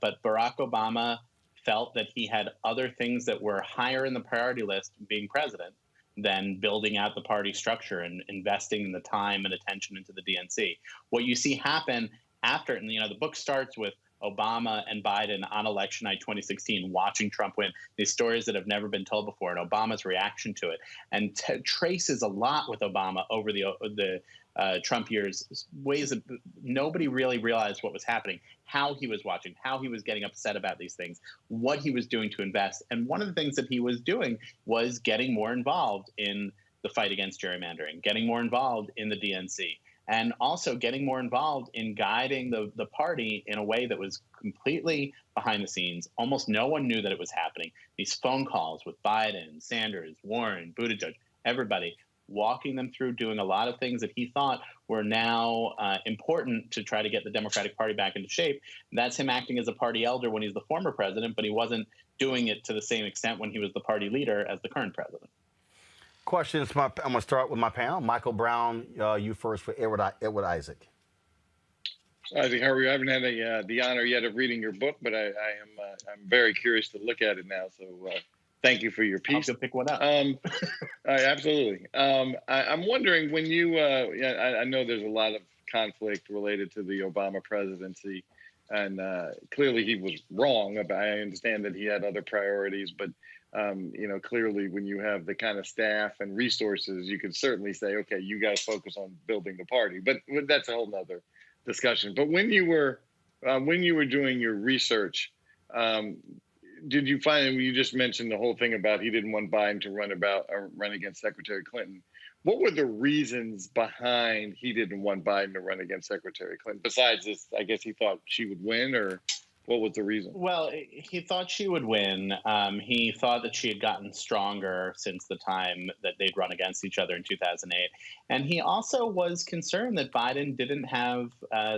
but Barack Obama felt that he had other things that were higher in the priority list being president than building out the party structure and investing the time and attention into the DNC. What you see happen after, and the book starts with Obama and Biden on election night 2016, watching Trump win, these stories that have never been told before, and Obama's reaction to it, and traces a lot with Obama over the Trump years, ways that nobody really realized what was happening, how he was watching, how he was getting upset about these things, what he was doing to invest. And one of the things that he was doing was getting more involved in the fight against gerrymandering, getting more involved in the DNC, and also getting more involved in guiding the party in a way that was completely behind the scenes. Almost no one knew that it was happening. These phone calls with Biden, Sanders, Warren, Buttigieg, everybody, walking them through doing a lot of things that he thought were now important to try to get the Democratic Party back into shape. That's him acting as a party elder when he's the former president, but he wasn't doing it to the same extent when he was the party leader as the current president. Questions. I'm going to start with my panel. Michael Brown, you first for Edward Isaac. Isaac, how are you? I haven't had the honor yet of reading your book, but I'm very curious to look at it now. So thank you for your piece. I'll go pick one up. Absolutely. I'm wondering when you, I know there's a lot of conflict related to the Obama presidency, and clearly he was wrong. I understand that he had other priorities, but clearly when you have the kind of staff and resources, you could certainly say, okay, you guys focus on building the party. But that's a whole nother discussion. But when you were doing your research, did you find, you just mentioned the whole thing about he didn't want Biden to run against Secretary Clinton. what were the reasons behind he didn't want Biden to run against Secretary Clinton? Besides this, I guess he thought she would win, or what was the reason? Well, he thought she would win. He thought that she had gotten stronger since the time that they'd run against each other in 2008. And he also was concerned that Biden didn't have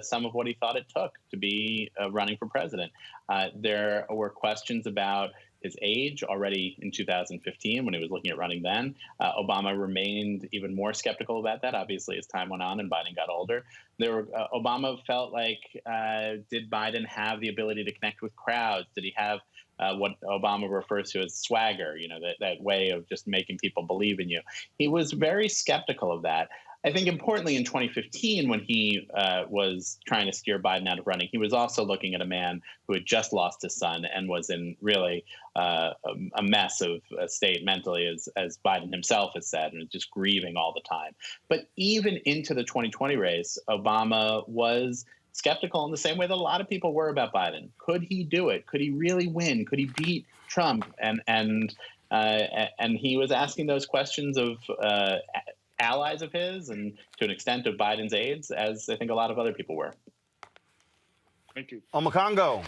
some of what he thought it took to be running for president. There were questions about his age already in 2015 when he was looking at running then. Obama remained even more skeptical about that, obviously, as time went on and Biden got older. Obama felt like, did Biden have the ability to connect with crowds? Did he have what Obama refers to as swagger, that way of just making people believe in you? He was very skeptical of that. I think importantly in 2015, when he was trying to steer Biden out of running, he was also looking at a man who had just lost his son and was in really a mess of state mentally, as Biden himself has said, and just grieving all the time. But even into the 2020 race, Obama was skeptical in the same way that a lot of people were about Biden. Could he do it? Could he really win? Could he beat Trump? And he was asking those questions of allies of his, and to an extent of Biden's aides, as I think a lot of other people were. Thank you. Omokongo.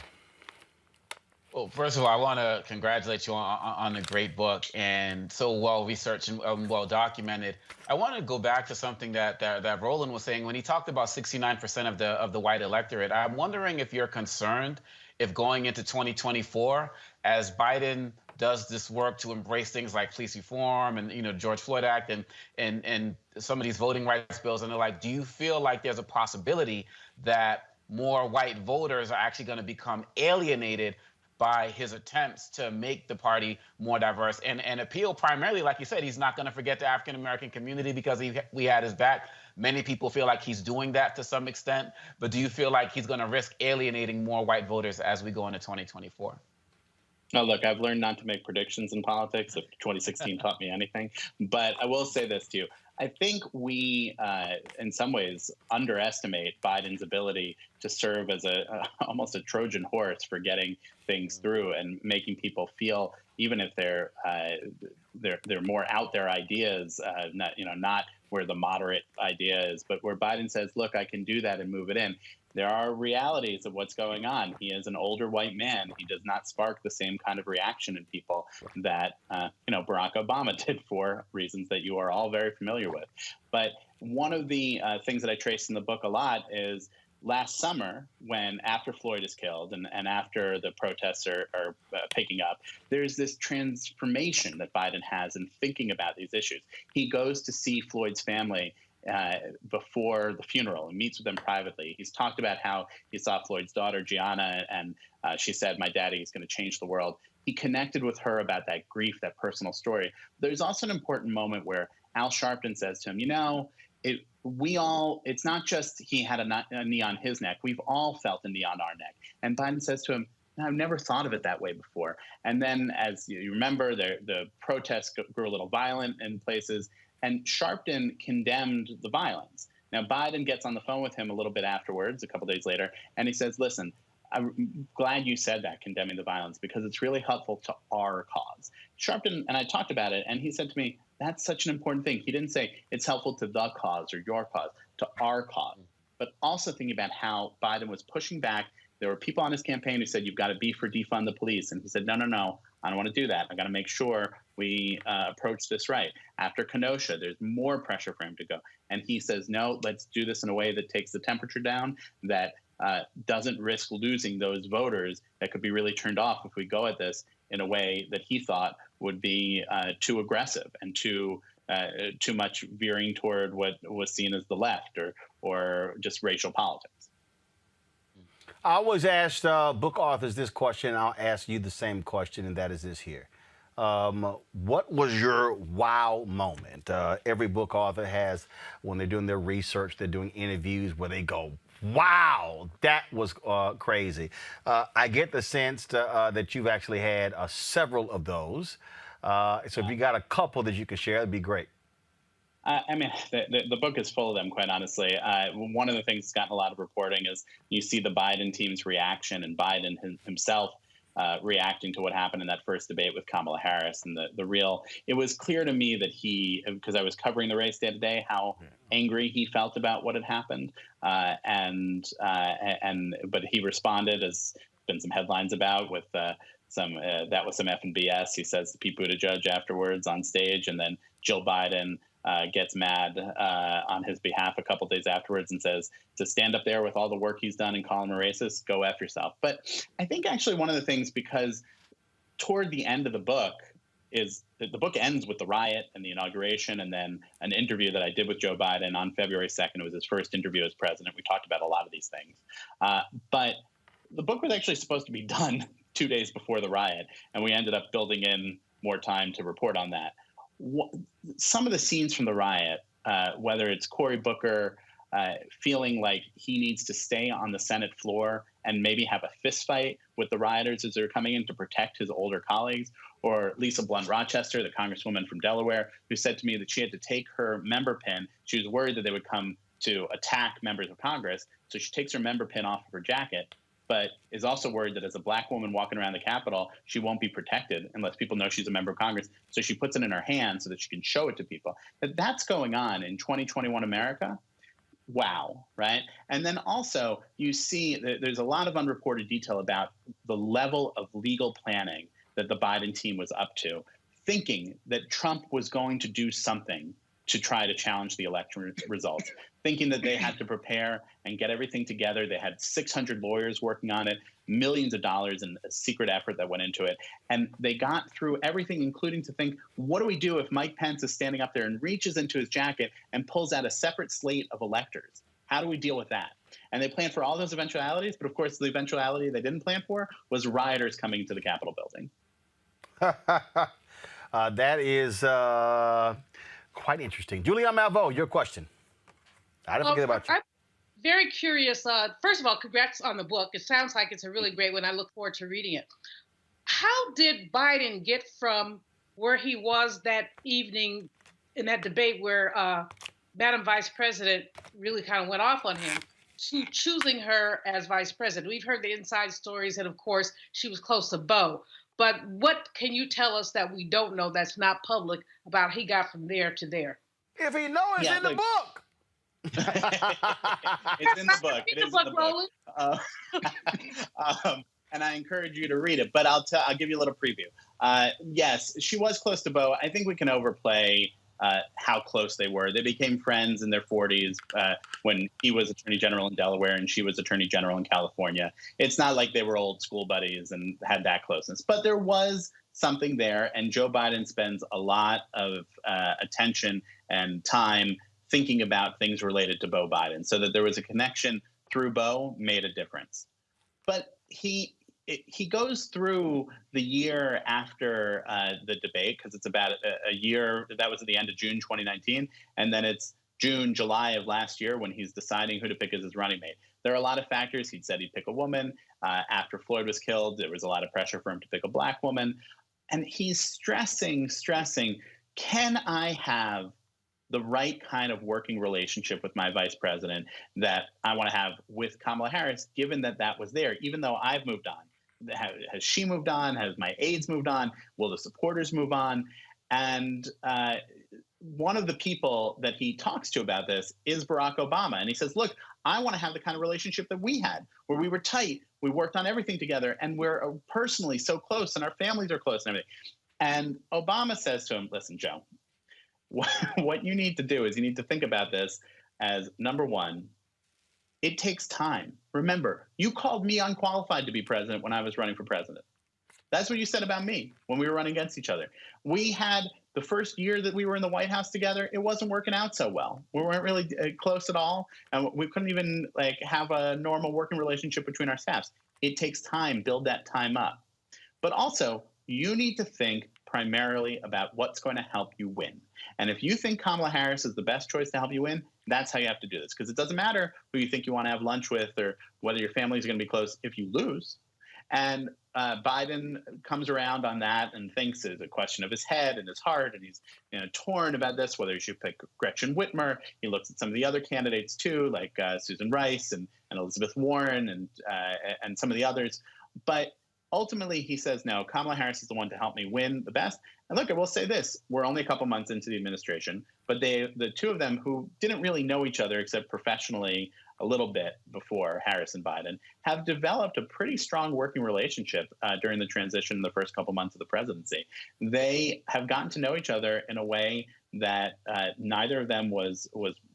Well, first of all, I want to congratulate you on a great book and so well researched and well documented. I want to go back to something that Roland was saying when he talked about 69% of the white electorate. I'm wondering if you're concerned if going into 2024, as Biden does this work to embrace things like police reform and George Floyd Act and some of these voting rights bills and the like, do you feel like there's a possibility that more white voters are actually going to become alienated by his attempts to make the party more diverse and appeal primarily, like you said, he's not going to forget the African-American community because we had his back. Many people feel like he's doing that to some extent, but do you feel like he's going to risk alienating more white voters as we go into 2024? No, look, I've learned not to make predictions in politics, if 2016 taught me anything. But I will say this to you. I think we, in some ways, underestimate Biden's ability to serve as almost a Trojan horse for getting things through and making people feel, even if they're more out there ideas, not where the moderate idea is, but where Biden says, look, I can do that and move it in. There are realities of what's going on. He is an older white man. He does not spark the same kind of reaction in people that Barack Obama did for reasons that you are all very familiar with. But one of the things that I traced in the book a lot is last summer, when after Floyd is killed and after the protests are picking up, there's this transformation that Biden has in thinking about these issues. He goes to see Floyd's family before the funeral and meets with them privately. He's talked about how he saw Floyd's daughter, Gianna, and she said, my daddy is going to change the world. He connected with her about that grief, that personal story. There's also an important moment where Al Sharpton says to him, it's not just he had a knee on his neck. We've all felt a knee on our neck. And Biden says to him, no, I've never thought of it that way before. And then, as you remember, the protests grew a little violent in places, and Sharpton condemned the violence. Now, Biden gets on the phone with him a little bit afterwards, a couple days later, and he says, listen, I'm glad you said that, condemning the violence, because it's really helpful to our cause. Sharpton and I talked about it, and he said to me, that's such an important thing. He didn't say it's helpful to the cause or your cause, to our cause, but also thinking about how Biden was pushing back. There were people on his campaign who said, you've got to be for defund the police. And he said, no, I don't want to do that. I got to make sure we approach this right. After Kenosha, there's more pressure for him to go. And he says, no, let's do this in a way that takes the temperature down, that doesn't risk losing those voters that could be really turned off if we go at this in a way that he thought would be too aggressive and too much veering toward what was seen as the left or just racial politics. I always ask book authors this question, and I'll ask you the same question, and that is this here. What was your wow moment? Every book author has, when they're doing their research, they're doing interviews where they go, wow, that was crazy. I get the sense that you've actually had several of those. So if you got a couple that you could share, that'd be great. I mean, the book is full of them, quite honestly. One of the things that's gotten a lot of reporting is you see the Biden team's reaction and Biden himself reacting to what happened in that first debate with Kamala Harris. And it was clear to me that because I was covering the race day to day, how angry he felt about what had happened. But he responded, as been some headlines about, with some F and BS. He says to Pete Buttigieg afterwards on stage, and then Jill Biden gets mad on his behalf a couple days afterwards and says to stand up there with all the work he's done and call him a racist, go F yourself. But I think actually one of the things, because toward the end of the book is that the book ends with the riot and the inauguration, and then an interview that I did with Joe Biden on February 2nd. It was his first interview as president. We talked about a lot of these things. But the book was actually supposed to be done 2 days before the riot, and we ended up building in more time to report on that. Some of the scenes from the riot, whether it's Cory Booker feeling like he needs to stay on the Senate floor and maybe have a fist fight with the rioters as they're coming in to protect his older colleagues, or Lisa Blunt Rochester, the congresswoman from Delaware, who said to me that she had to take her member pin. She was worried that they would come to attack members of Congress, so she takes her member pin off of her jacket, but is also worried that as a black woman walking around the Capitol, she won't be protected unless people know she's a member of Congress. So she puts it in her hand so that she can show it to people. That's going on in 2021 America. Wow, right? And then also you see that there's a lot of unreported detail about the level of legal planning that the Biden team was up to, thinking that Trump was going to do something to try to challenge the election results, thinking that they had to prepare and get everything together. They had 600 lawyers working on it, millions of dollars in a secret effort that went into it. And they got through everything, including to think, what do we do if Mike Pence is standing up there and reaches into his jacket and pulls out a separate slate of electors? How do we deal with that? And they planned for all those eventualities, but of course the eventuality they didn't plan for was rioters coming into the Capitol building. That is quite interesting. Julianne Malveaux, your question. I didn't forget about you. I'm very curious. First of all, congrats on the book. It sounds like it's a really great one. I look forward to reading it. How did Biden get from where he was that evening in that debate where Madam Vice President really kind of went off on him to choosing her as vice president? We've heard the inside stories, and of course, she was close to Bo. But what can you tell us that we don't know that's not public about how he got from there to there? If he knows, it's in the book. It's in the book. It is in the book. And I encourage you to read it. But I'll give you a little preview. Yes, she was close to Bo. I think we can overplay how close they were. They became friends in their 40s when he was Attorney General in Delaware and she was Attorney General in California. It's not like they were old school buddies and had that closeness. But there was something there, and Joe Biden spends a lot of attention and time thinking about things related to Bo Biden. So that there was a connection through Bo made a difference. But he goes through the year after the debate, because it's about a year. That was at the end of June 2019. And then it's June, July of last year when he's deciding who to pick as his running mate. There are a lot of factors. He'd said he'd pick a woman. After Floyd was killed, there was a lot of pressure for him to pick a black woman. And he's stressing, can I have the right kind of working relationship with my vice president that I want to have with Kamala Harris, given that that was there, even though I've moved on? Has she moved on? Has my aides moved on? Will the supporters move on? And one of the people that he talks to about this is Barack Obama. And he says, look, I want to have the kind of relationship that we had, where we were tight, we worked on everything together, and we're personally so close, and our families are close and everything. And Obama says to him, listen, Joe, what you need to do is you need to think about this as, number one, it takes time. Remember, you called me unqualified to be president when I was running for president. That's what you said about me when we were running against each other. We had the first year that we were in the White House together, it wasn't working out so well. We weren't really close at all, and we couldn't even have a normal working relationship between our staffs. It takes time. Build that time up. But also, you need to think primarily about what's going to help you win. And if you think Kamala Harris is the best choice to help you win, that's how you have to do this. Because it doesn't matter who you think you want to have lunch with or whether your family is going to be close if you lose. And Biden comes around on that and thinks it's a question of his head and his heart, and he's torn about this, whether he should pick Gretchen Whitmer. He looks at some of the other candidates too, like Susan Rice and Elizabeth Warren and some of the others. But ultimately, he says, no, Kamala Harris is the one to help me win the best. And look, I will say this. We're only a couple months into the administration, but the two of them who didn't really know each other except professionally a little bit before Harris and Biden have developed a pretty strong working relationship during the transition in the first couple months of the presidency. They have gotten to know each other in a way that neither of them was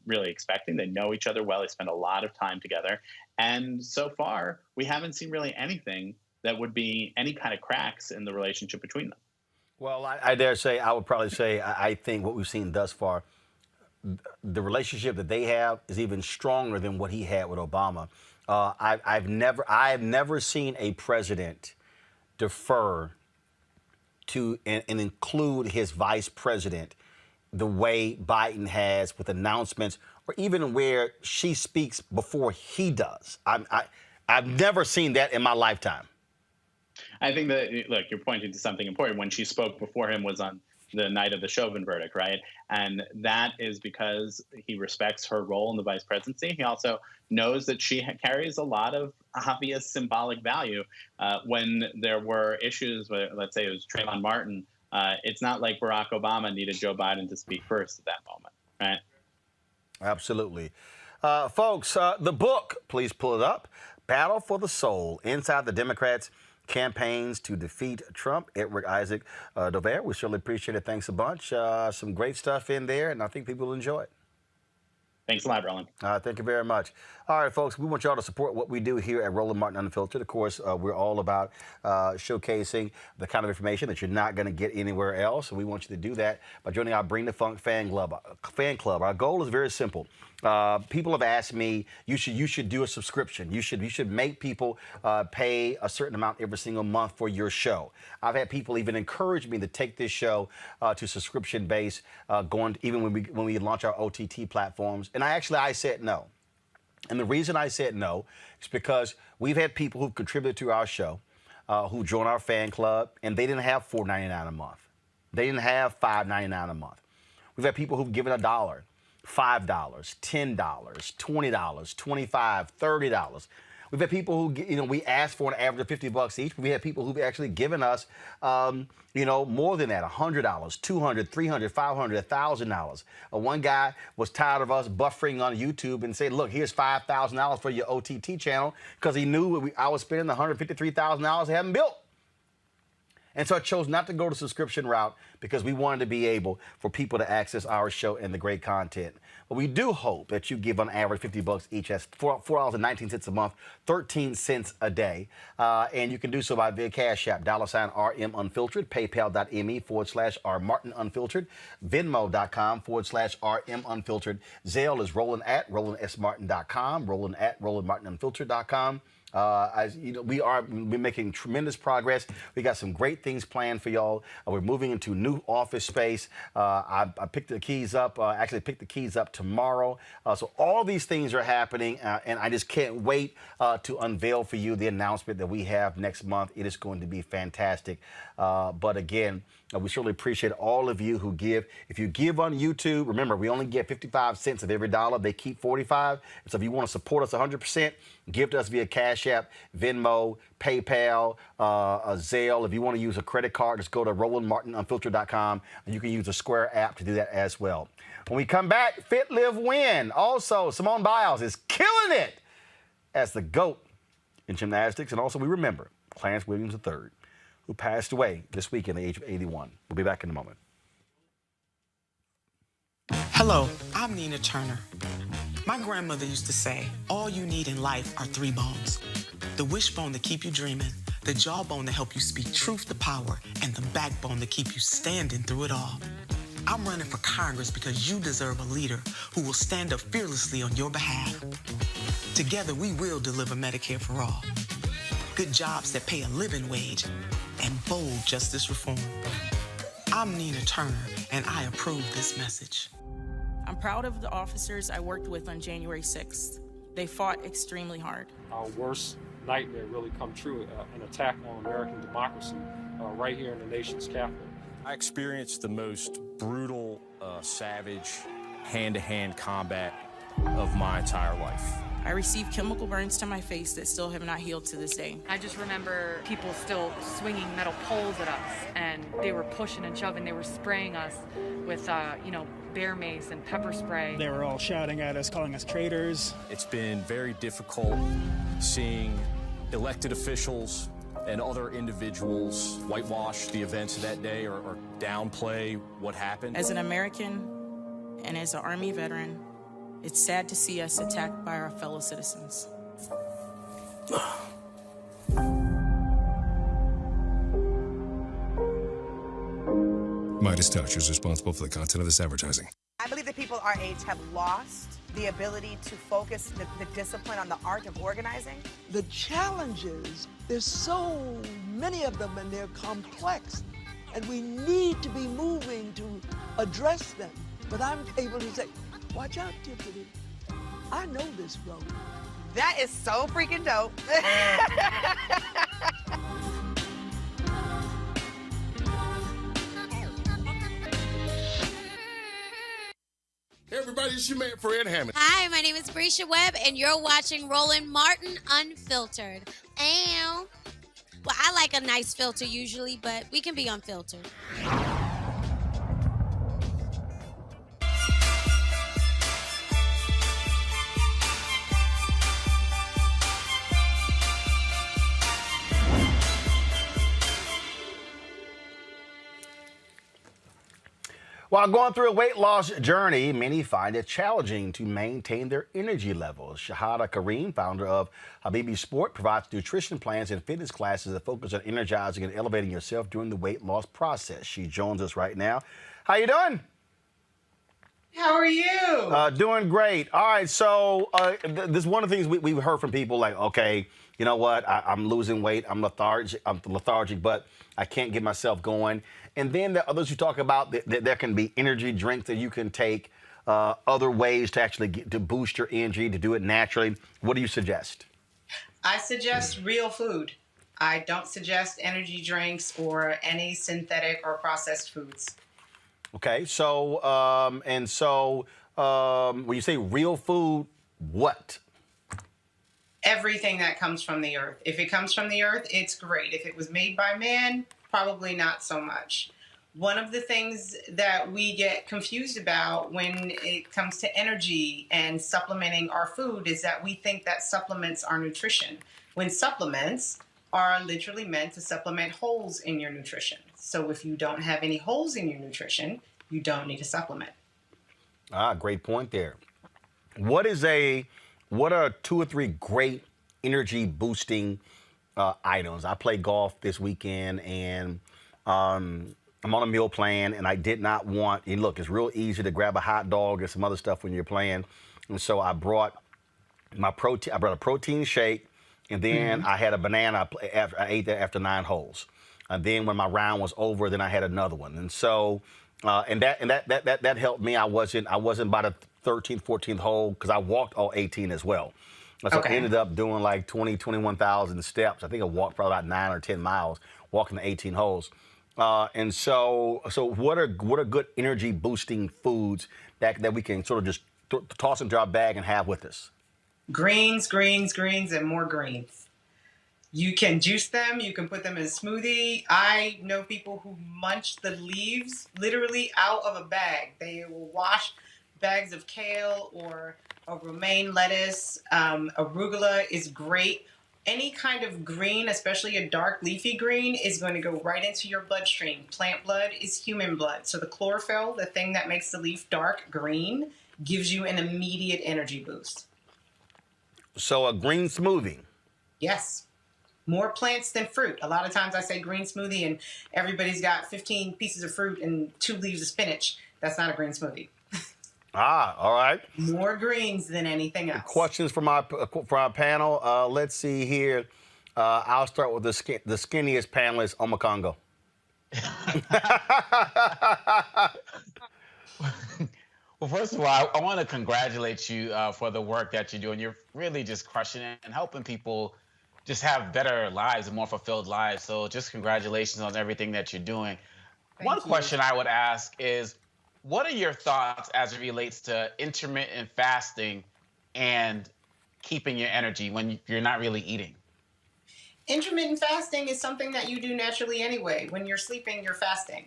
really expecting. They know each other well. They spend a lot of time together. And so far, we haven't seen really anything that would be any kind of cracks in the relationship between them. Well, I dare say, I would probably say, I think what we've seen thus far, the relationship that they have is even stronger than what he had with Obama. I've never seen a president defer to and include his vice president the way Biden has with announcements, or even where she speaks before he does. I've never seen that in my lifetime. I think that, look, you're pointing to something important. When she spoke before him was on the night of the Chauvin verdict, right? And that is because he respects her role in the vice presidency. He also knows that she carries a lot of obvious symbolic value. When there were issues, let's say it was Trayvon Martin, it's not like Barack Obama needed Joe Biden to speak first at that moment, right? Absolutely. Folks, the book, please pull it up. Battle for the Soul, Inside the Democrats' Campaigns to Defeat Trump. Edward Isaac Dover. We certainly appreciate it. Thanks a bunch. Some great stuff in there, and I think people will enjoy it. Thanks a lot, Roland. Thank you very much. All right, folks, we want y'all to support what we do here at Roland Martin Unfiltered. Of course, we're all about showcasing the kind of information that you're not going to get anywhere else. And we want you to do that by joining our Bring the Funk fan club. Our goal is very simple. People have asked me, you should do a subscription. You should make people pay a certain amount every single month for your show. I've had people even encourage me to take this show to subscription base, even when we launch our OTT platforms. And I said no. And the reason I said no is because we've had people who've contributed to our show, who joined our fan club, and they didn't have $4.99 a month. They didn't have $5.99 a month. We've had people who've given $1, $5, $10, $20, $25, $30. We've had people who, we asked for an average of $50 each. But we had people who've actually given us, more than that, $100, $200, $300, $500, $1,000. One guy was tired of us buffering on YouTube and said, look, here's $5,000 for your OTT channel, because he knew I was spending the $153,000 I haven't built. And so I chose not to go the subscription route because we wanted to be able for people to access our show and the great content. But we do hope that you give on average $50 each. That's $4.19 a month, 13 cents a day. And you can do so via Cash App, $RM Unfiltered, PayPal.me/R Martin Unfiltered, Venmo.com/RM Unfiltered. Zelle is Roland at RolandSMartin.com, Roland at RolandMartinUnfiltered.com. We're making tremendous progress. We got some great things planned for y'all. We're moving into new office space. I picked the keys up, picked the keys up tomorrow. So all these things are happening, and I just can't wait to unveil for you the announcement that we have next month. It is going to be fantastic. But again, we certainly appreciate all of you who give. If you give on YouTube, remember, we only get 55 cents of every dollar. They keep 45. And so if you want to support us 100%, give to us via Cash App, Venmo, PayPal, Zelle. If you want to use a credit card, just go to RolandMartinUnfiltered.com, and you can use a Square app to do that as well. When we come back, Fit, Live, Win. Also, Simone Biles is killing it as the GOAT in gymnastics. And also, we remember Clarence Williams III, who passed away this week at the age of 81. We'll be back in a moment. Hello, I'm Nina Turner. My grandmother used to say, all you need in life are 3 bones. The wishbone to keep you dreaming, the jawbone to help you speak truth to power, and the backbone to keep you standing through it all. I'm running for Congress because you deserve a leader who will stand up fearlessly on your behalf. Together, we will deliver Medicare for all, good jobs that pay a living wage, and bold justice reform. I'm Nina Turner, and I approve this message. I'm proud of the officers I worked with on January 6th. They fought extremely hard. Our worst nightmare really come true, an attack on American democracy right here in the nation's capital. I experienced the most brutal, savage, hand-to-hand combat of my entire life. I received chemical burns to my face that still have not healed to this day. I just remember people still swinging metal poles at us, and they were pushing and shoving. They were spraying us with, bear mace and pepper spray. They were all shouting at us, calling us traitors. It's been very difficult seeing elected officials and other individuals whitewash the events of that day or downplay what happened. As an American and as an Army veteran, it's sad to see us attacked by our fellow citizens. Midas Touch is responsible for the content of this advertising. I believe that people our age have lost the ability to focus the discipline on the art of organizing. The challenges, there's so many of them and they're complex, and we need to be moving to address them. But I'm able to say, watch out, Tiffany. I know this road. That is so freaking dope. Hey everybody, it's your man Fred Hammond. Hi, my name is Brescia Webb, and you're watching Roland Martin Unfiltered. Ow. Well, I like a nice filter usually, but we can be unfiltered. While going through a weight loss journey, many find it challenging to maintain their energy levels. Shahada Kareem, founder of Habibi Sport, provides nutrition plans and fitness classes that focus on energizing and elevating yourself during the weight loss process. She joins us right now. How you doing? How are you? Doing great. All right, so this is one of the things we've heard from people like, okay, you know what, I'm losing weight, I'm lethargic, but I can't get myself going. And then there are others who talk about that there can be energy drinks that you can take, other ways to actually to boost your energy, to do it naturally. What do you suggest? I suggest real food. I don't suggest energy drinks or any synthetic or processed foods. Okay, so when you say real food, what? Everything that comes from the earth. If it comes from the earth, it's great. If it was made by man, probably not so much. One of the things that we get confused about when it comes to energy and supplementing our food is that we think that supplements are nutrition, when supplements are literally meant to supplement holes in your nutrition. So if you don't have any holes in your nutrition, you don't need a supplement. Great point there. What are 2 or 3 great energy boosting items? I played golf this weekend, and I'm on a meal plan, and I did not want. And look, it's real easy to grab a hot dog and some other stuff when you're playing, and so I brought my protein. I brought a protein shake, and then I had a banana. I ate that after 9 holes, and then when my round was over, then I had another one, and so and that helped me. I wasn't by the 13th, 14th hole because I walked all 18 as well. So I ended up doing like 21,000 steps. I think I walked probably about 9 or 10 miles walking the 18 holes. And so what are good energy boosting foods that we can sort of just toss into our bag and have with us? Greens, greens, greens, and more greens. You can juice them. You can put them in a smoothie. I know people who munch the leaves literally out of a bag. They will wash bags of kale or a romaine lettuce. Arugula is great. Any kind of green, especially a dark leafy green, is going to go right into your bloodstream. Plant blood is human blood. So the chlorophyll, the thing that makes the leaf dark green, gives you an immediate energy boost. So a green smoothie? Yes. More plants than fruit. A lot of times I say green smoothie and everybody's got 15 pieces of fruit and 2 leaves of spinach. That's not a green smoothie. All right. More greens than anything else. Questions from our panel. Let's see here. I'll start with the skinniest panelist, Omakongo. Well, first of all, I want to congratulate you for the work that you're doing. You're really just crushing it and helping people just have better lives and more fulfilled lives. So just congratulations on everything that you're doing. One question I would ask is, what are your thoughts as it relates to intermittent fasting and keeping your energy when you're not really eating? Intermittent fasting is something that you do naturally anyway. When you're sleeping, you're fasting.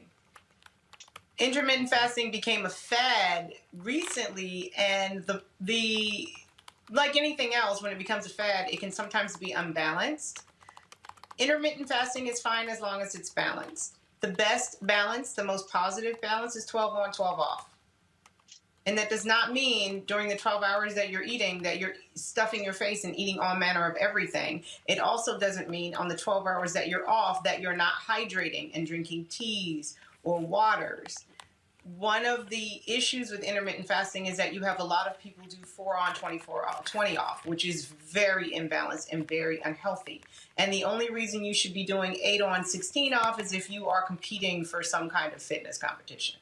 Intermittent fasting became a fad recently, and the like anything else, when it becomes a fad, it can sometimes be unbalanced. Intermittent fasting is fine as long as it's balanced. The best balance, the most positive balance, is 12 on, 12 off. And that does not mean during the 12 hours that you're eating that you're stuffing your face and eating all manner of everything. It also doesn't mean on the 12 hours that you're off that you're not hydrating and drinking teas or waters. One of the issues with intermittent fasting is that you have a lot of people do 4 on, 24 off, 20 off, which is very imbalanced and very unhealthy. And the only reason you should be doing 8 on, 16 off is if you are competing for some kind of fitness competition.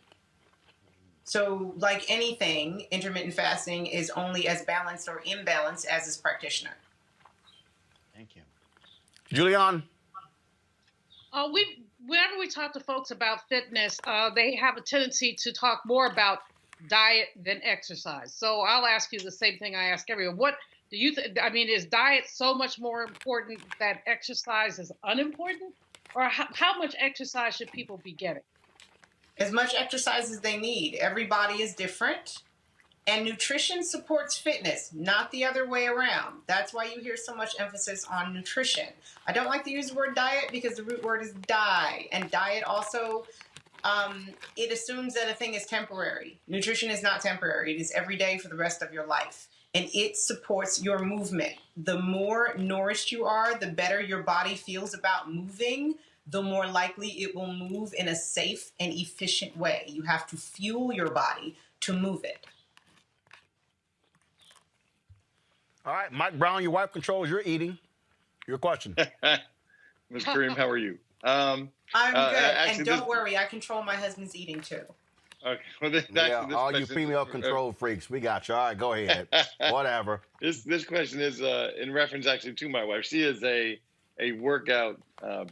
So like anything, intermittent fasting is only as balanced or imbalanced as its practitioner. Thank you. Julian? Whenever we talk to folks about fitness, they have a tendency to talk more about diet than exercise. So I'll ask you the same thing I ask everyone. What do you is diet so much more important that exercise is unimportant? Or how much exercise should people be getting? As much exercise as they need. Everybody is different. And nutrition supports fitness, not the other way around. That's why you hear so much emphasis on nutrition. I don't like to use the word diet because the root word is die. And diet also, it assumes that a thing is temporary. Nutrition is not temporary. It is every day for the rest of your life. And it supports your movement. The more nourished you are, the better your body feels about moving, the more likely it will move in a safe and efficient way. You have to fuel your body to move it. All right, Mike Brown, your wife controls your eating. Your question. Ms. Kareem, how are you? I'm good, and don't worry, I control my husband's eating too. Okay, well, all you female control freaks, we got you. All right, go ahead. Whatever. This question is in reference actually to my wife. She is a workout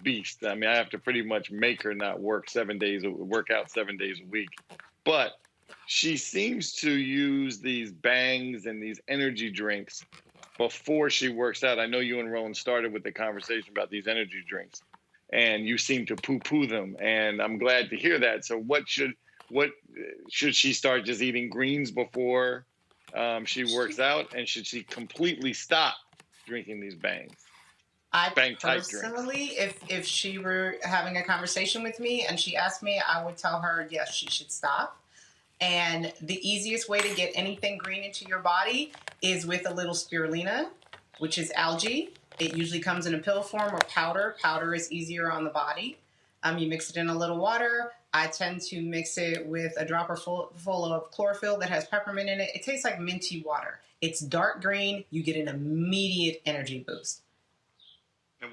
beast. I mean, I have to pretty much make her not work work out 7 days a week. But she seems to use these bangs and these energy drinks before she works out. I know you and Roland started with the conversation about these energy drinks, and you seem to poo-poo them, and I'm glad to hear that. So what should she start just eating greens before she works out, and should she completely stop drinking these bangs? I personally, if she were having a conversation with me and she asked me, I would tell her, yes, she should stop. And the easiest way to get anything green into your body is with a little spirulina, which is algae. It usually comes in a pill form or powder. Powder is easier on the body. You mix it in a little water. I tend to mix it with a dropper full of chlorophyll that has peppermint in it. It tastes like minty water. It's dark green. You get an immediate energy boost.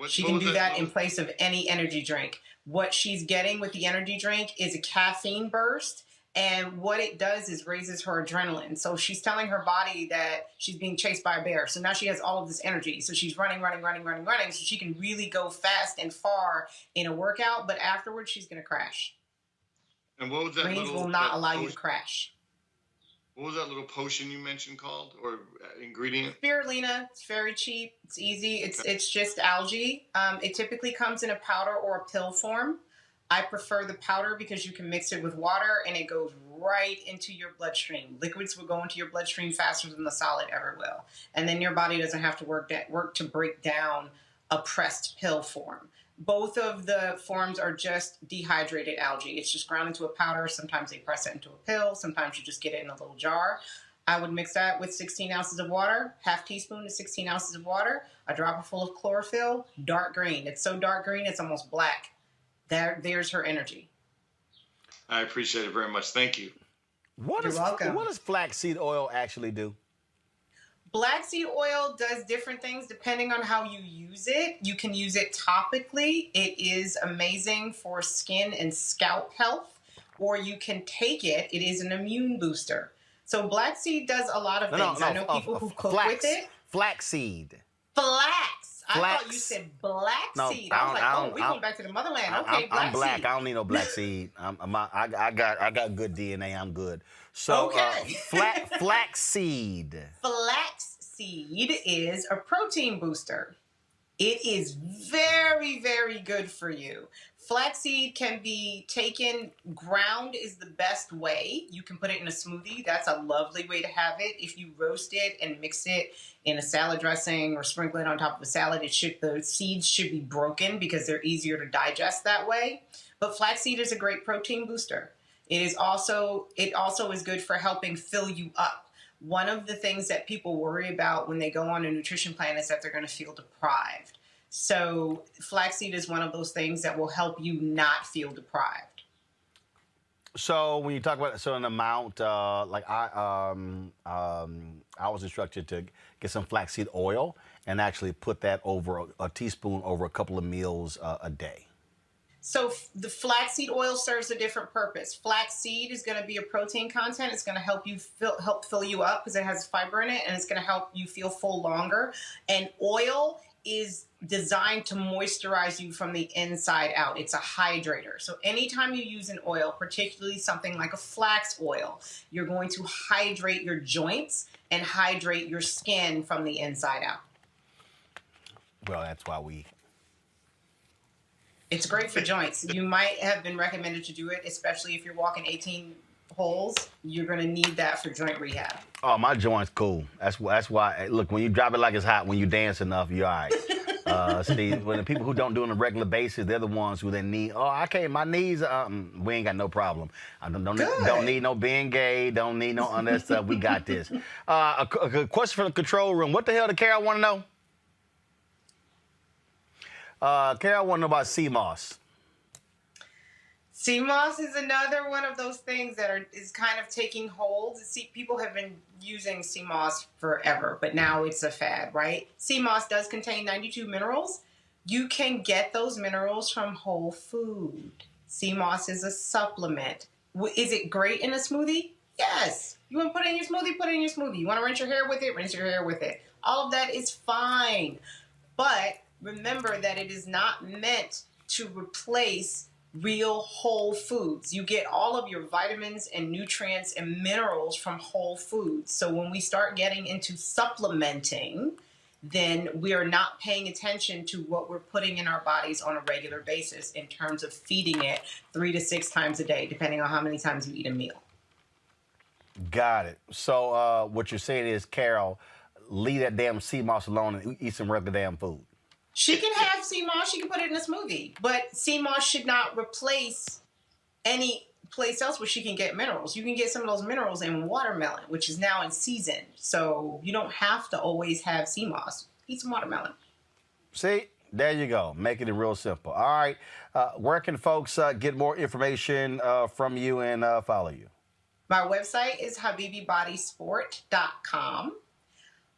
She can do that in place of any energy drink. What she's getting with the energy drink is a caffeine burst. And what it does is raises her adrenaline. So she's telling her body that she's being chased by a bear. So now she has all of this energy. So she's running. So she can really go fast and far in a workout. But afterwards, she's going to crash. And what was that? Greens will not allow you to crash. What was that little potion you mentioned called, or ingredient? Spirulina. It's very cheap. It's easy. It's just algae. It typically comes in a powder or a pill form. I prefer the powder because you can mix it with water and it goes right into your bloodstream. Liquids will go into your bloodstream faster than the solid ever will. And then your body doesn't have to work to break down a pressed pill form. Both of the forms are just dehydrated algae. It's just ground into a powder. Sometimes they press it into a pill. Sometimes you just get it in a little jar. I would mix that with 16 ounces of water, half teaspoon to 16 ounces of water, a dropper full of chlorophyll, dark green. It's so dark green, it's almost black. There's her energy. I appreciate it very much. Thank you. You're welcome. What does flaxseed oil actually do? Black seed oil does different things depending on how you use it. You can use it topically. It is amazing for skin and scalp health. Or you can take it. It is an immune booster. So black seed does a lot of things. I know people who cook with it. Flaxseed. Flax. I thought you said black seed. I was like, we're going back to the motherland. Okay, I'm black. seed. I don't need no black seed. I got good DNA. I'm good. So okay. flaxseed. Flax Flaxseed is a protein booster. It is very, very good for you. Flaxseed can be taken, ground is the best way. You can put it in a smoothie. That's a lovely way to have it. If you roast it and mix it in a salad dressing or sprinkle it on top of a salad, the seeds should be broken because they're easier to digest that way. But flaxseed is a great protein booster. It also is good for helping fill you up. One of the things that people worry about when they go on a nutrition plan is that they're going to feel deprived. So flaxseed is one of those things that will help you not feel deprived. So when you talk about a certain amount, I was instructed to get some flaxseed oil and actually put that over a teaspoon over a couple of meals a day. So the flaxseed oil serves a different purpose. Flaxseed is going to be a protein content. It's going to help you help fill you up because it has fiber in it, and it's going to help you feel full longer. And oil is designed to moisturize you from the inside out. It's a hydrator. So anytime you use an oil, particularly something like a flax oil, you're going to hydrate your joints and hydrate your skin from the inside out. Well, that's why we... It's great for joints. You might have been recommended to do it, especially if you're walking 18 holes. You're going to need that for joint rehab. Oh, my joint's cool. That's why. Look, when you drop it like it's hot, when you dance enough, you're all right. Steve, when the people who don't do it on a regular basis, they're the ones who then need. Oh, I can't. My knees. We ain't got no problem. I don't need no being gay. Don't need no other stuff. We got this. A question from the control room. What the hell did Carol want to know? Carol want to know about CMOS. CMOS is another one of those things that is kind of taking hold. People have been using CMOS forever, but now it's a fad, right? CMOS does contain 92 minerals. You can get those minerals from whole food. CMOS is a supplement. Is it great in a smoothie? Yes. You want to put it in your smoothie? Put it in your smoothie. You want to rinse your hair with it? Rinse your hair with it. All of that is fine. But remember that it is not meant to replace real whole foods. You get all of your vitamins and nutrients and minerals from whole foods. So when we start getting into supplementing, then we are not paying attention to what we're putting in our bodies on a regular basis in terms of feeding it 3 to 6 times a day, depending on how many times you eat a meal. Got it. So what you're saying is, Carol, leave that damn CMOS alone and eat some regular damn food. She can have CMOS. She can put it in a smoothie. But CMOS should not replace any place else where she can get minerals. You can get some of those minerals in watermelon, which is now in season. So you don't have to always have CMOS. Eat some watermelon. See, there you go. Making it real simple. All right. Where can folks get more information from you and follow you? My website is habibibodysport.com.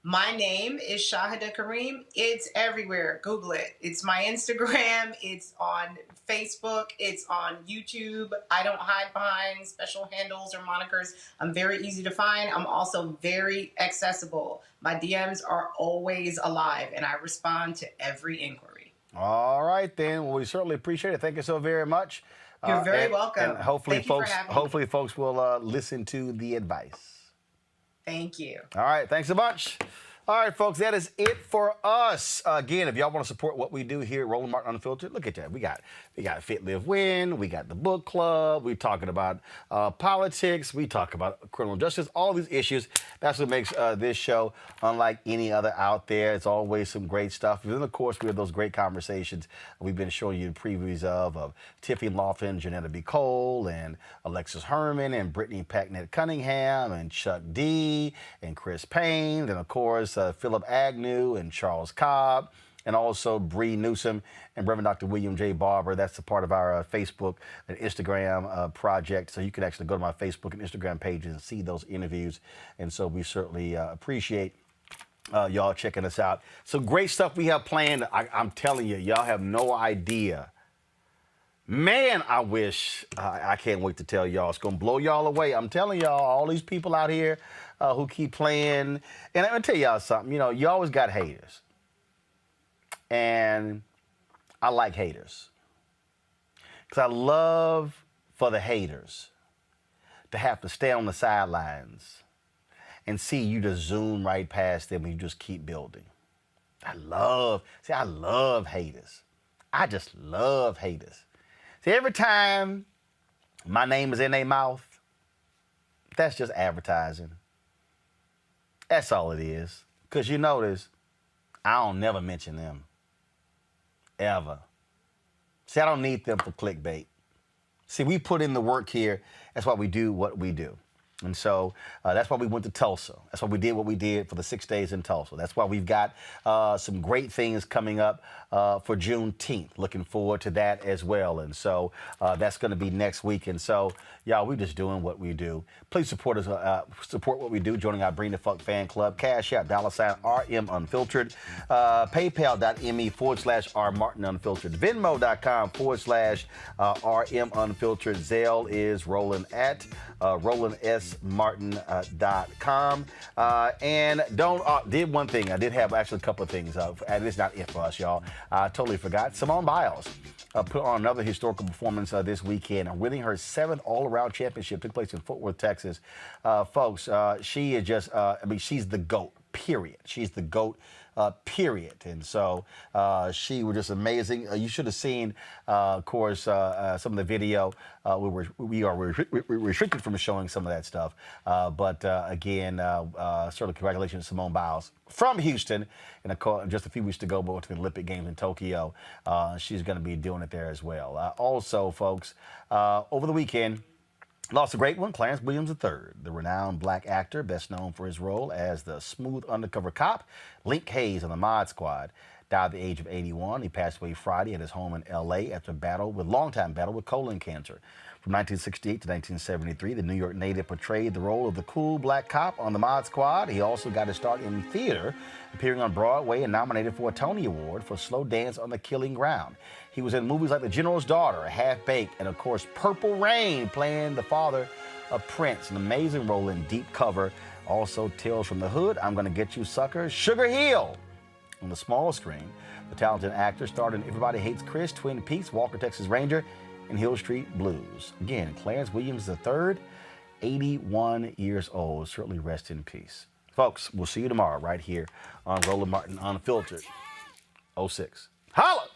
My name is Shahida Kareem. It's everywhere. Google it. It's my Instagram. It's on Facebook. It's on YouTube. I don't hide behind special handles or monikers. I'm very easy to find. I'm also very accessible. My DMs are always alive, and I respond to every inquiry. All right, then. Well, we certainly appreciate it. Thank you so very much. You're very welcome. And hopefully, Thank you for having me. folks will listen to the advice. Thank you. All right. Thanks a bunch. All right, folks, that is it for us. Again, if y'all want to support what we do here at Roland Martin Unfiltered, look at that. We got Fit, Live, Win. We got the book club. We're talking about politics. We talk about criminal justice, all these issues. That's what makes this show unlike any other out there. It's always some great stuff. And then, of course, we have those great conversations we've been showing you previews of Tiffany Lofton, Janetta B. Cole, and Alexis Herman, and Brittany Packnett Cunningham, and Chuck D, and Chris Payne, and, of course, Philip Agnew and Charles Cobb, and also Bree Newsom and Reverend Dr. William J. Barber. That's a part of our Facebook and Instagram project. So you can actually go to my Facebook and Instagram pages and see those interviews. And so we certainly appreciate y'all checking us out. So great stuff we have planned. I'm telling you, y'all have no idea. Man, I wish, I can't wait to tell y'all. It's going to blow y'all away. I'm telling y'all, all these people out here who keep playing. And I'm going to tell y'all something. You know, you always got haters. And I like haters. Because I love for the haters to have to stay on the sidelines and see you just zoom right past them and you just keep building. I love haters. I just love haters. See, every time my name is in their mouth, that's just advertising. That's all it is. Because you notice, I don't never mention them. Ever. See, I don't need them for clickbait. See, we put in the work here. That's why we do what we do. And so that's why we went to Tulsa. That's why we did what we did for the 6 days in Tulsa. That's why we've got some great things coming up for Juneteenth. Looking forward to that as well. And so that's going to be next week. And so, y'all, we're just doing what we do. Please support us. Support what we do. Joining our Bring the Fuck fan club. Cash App, $RM Unfiltered. PayPal.me/R Martin Unfiltered. Venmo.com/RM Unfiltered. Zelle is Roland at RolandSMartin.com. And did one thing. I did have actually a couple of things. And it's not it for us, y'all. I totally forgot. Simone Biles put on another historical performance this weekend, winning her 7th all-around championship. Took place in Fort Worth, Texas. Folks, she is just, she's the GOAT, period. She's the GOAT, period. And so she was just amazing. You should have seen, of course, some of the video. We are restricted from showing some of that stuff. But again, certainly congratulations to Simone Biles from Houston. And just a few weeks to go, but to the Olympic Games in Tokyo. She's going to be doing it there as well. Also, folks, over the weekend, lost a great one, Clarence Williams III, the renowned black actor, best known for his role as the smooth undercover cop, Link Hayes on the Mod Squad, died at the age of 81. He passed away Friday at his home in L.A. after long-time battle with colon cancer. From 1968 to 1973, the New York native portrayed the role of the cool black cop on the Mod Squad. He also got his start in theater, appearing on Broadway and nominated for a Tony Award for Slow Dance on the Killing Ground. He was in movies like The General's Daughter, Half Baked, and of course Purple Rain, playing the father of Prince. An amazing role in Deep Cover. Also Tales from the Hood, I'm Gonna Get You Sucker, Sugar Hill. On the small screen, the talented actor starred in Everybody Hates Chris, Twin Peaks, Walker, Texas Ranger, and Hill Street Blues. Again, Clarence Williams III, 81 years old. Certainly rest in peace. Folks, we'll see you tomorrow right here on Roland Martin Unfiltered 06. Holla!